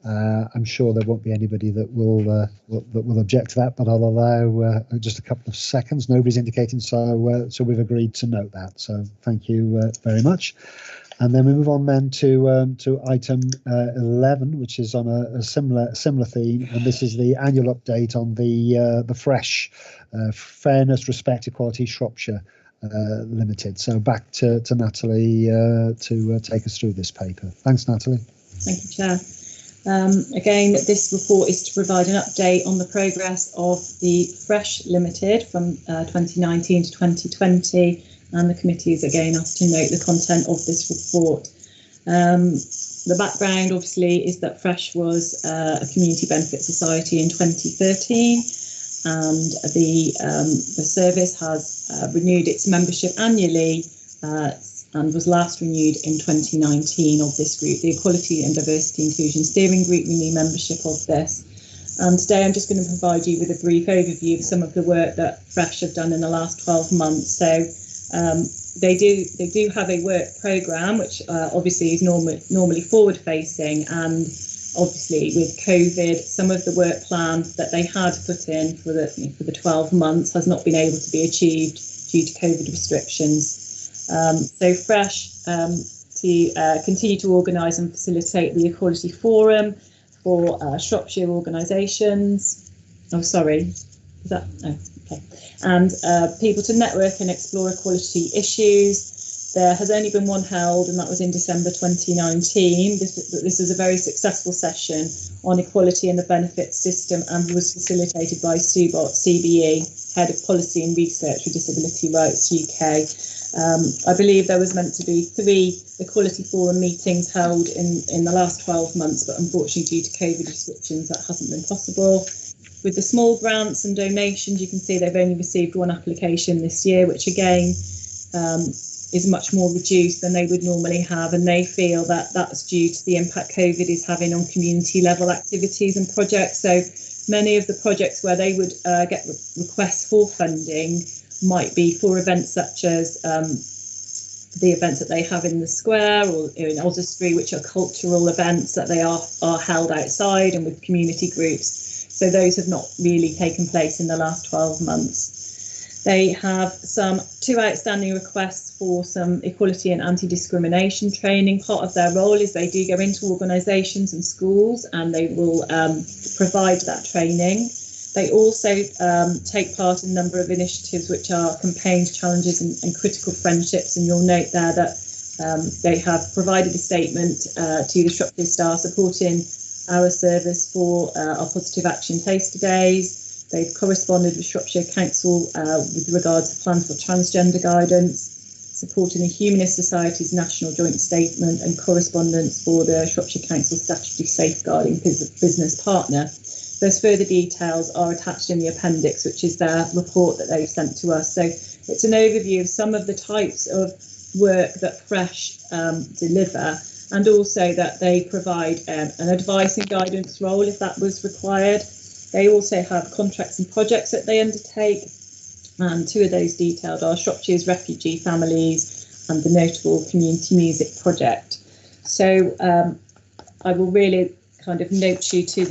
I'm sure there won't be anybody that will object to that, but I'll allow just a couple of seconds. Nobody's indicating, so we've agreed to note that. So thank you very much. And then we move on then to item 11, which is on a similar theme, and this is the annual update on the FRESH, Fairness, Respect, Equality Shropshire Limited. So back to Natalie to take us through this paper. Thanks, Natalie. Thank you, Chair. Again, this report is to provide an update on the progress of the FRESH Limited from 2019 to 2020, and the committee is again asked to note the content of this report. The background, obviously, is that FRESH was a community benefit society in 2013, and the service has renewed its membership annually and was last renewed in 2019 of this group. The Equality and Diversity Inclusion Steering Group renew membership of this. And today I'm just going to provide you with a brief overview of some of the work that FRESH have done in the last 12 months. So they do have a work programme which obviously is normally forward facing, and obviously with COVID, some of the work plan that they had put in for the 12 months has not been able to be achieved due to COVID restrictions. So FRESH to continue to organise and facilitate the Equality Forum for Shropshire organisations. Oh, sorry, is that? Oh, okay. And people to network and explore equality issues. There has only been one held, and that was in December 2019. This was a very successful session on equality and the benefits system, and was facilitated by Sue Bott, CBE, Head of Policy and Research for Disability Rights UK. I believe there was meant to be 3 Equality Forum meetings held in the last 12 months, but unfortunately due to COVID restrictions that hasn't been possible. With the small grants and donations, you can see they've only received 1 application this year, which again is much more reduced than they would normally have, and they feel that that's due to the impact COVID is having on community level activities and projects. So many of the projects where they would get requests for funding might be for events such as the events that they have in the square or in Oswestry, which are cultural events that they are held outside and with community groups. So those have not really taken place in the last 12 months. They have 2 outstanding requests for some equality and anti-discrimination training. Part of their role is they do go into organisations and schools, and they will provide that training. They also take part in a number of initiatives which are campaigns, challenges and critical friendships, and you'll note there that they have provided a statement to the Shropshire Star supporting our service for our Positive Action Taster Days. They've corresponded with Shropshire Council with regards to plans for transgender guidance, supporting the Humanist Society's National Joint Statement, and correspondence for the Shropshire Council Statutory Safeguarding Business Partner. Those further details are attached in the appendix, which is their report that they've sent to us. So it's an overview of some of the types of work that FRESH deliver, and also that they provide an advice and guidance role if that was required. They also have contracts and projects that they undertake, and 2 of those detailed are Shropshire's Refugee Families and the Notable Community Music Project. So I will really kind of note you to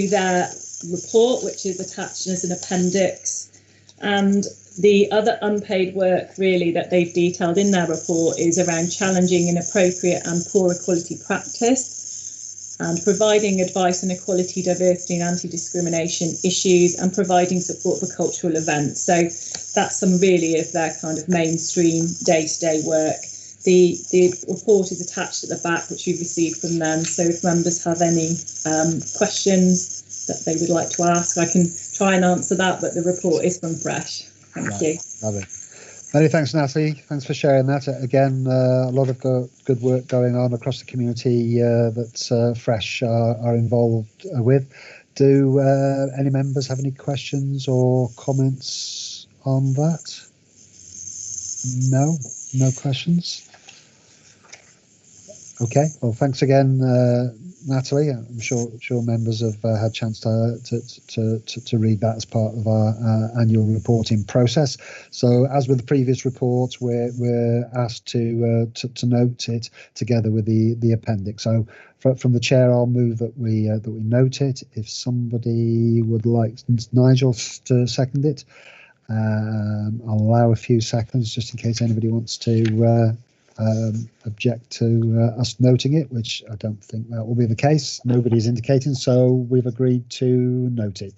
their report, which is attached as an appendix. And the other unpaid work really that they've detailed in their report is around challenging inappropriate and poor equality practice and providing advice on equality, diversity and anti-discrimination issues, and providing support for cultural events. So that's some really of their kind of mainstream day-to-day work. The report is attached at the back, which we've received from them. So if members have any questions that they would like to ask, I can try and answer that, but the report is from FRESH. Thank you. Love it. Many thanks, Natalie. Thanks for sharing that. Again, a lot of good work going on across the community that FRESH are involved with. Do any members have any questions or comments on that? No questions. Okay. Well, thanks again, Natalie. I'm sure members have had a chance to read that as part of our annual reporting process. So, as with the previous reports, we're asked to note it together with the appendix. So, from the chair, I'll move that we note it. If somebody would like Nigel to second it, I'll allow a few seconds just in case anybody wants to object to us noting it, which I don't think that will be the case. Nobody's indicating, so we've agreed to note it.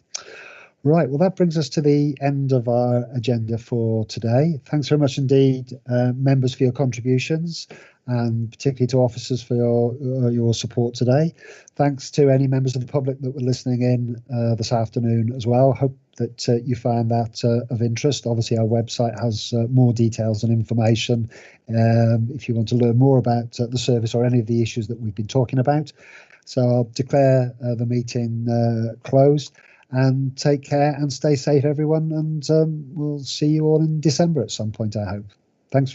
Right, well, that brings us to the end of our agenda for today. Thanks very much indeed, members, for your contributions, and particularly to officers for your support today. Thanks to any members of the public that were listening in this afternoon as well. Hope that you found that of interest. Obviously, our website has more details and information if you want to learn more about the service or any of the issues that we've been talking about. So I'll declare the meeting closed, and take care and stay safe, everyone, and we'll see you all in December at some point, I hope.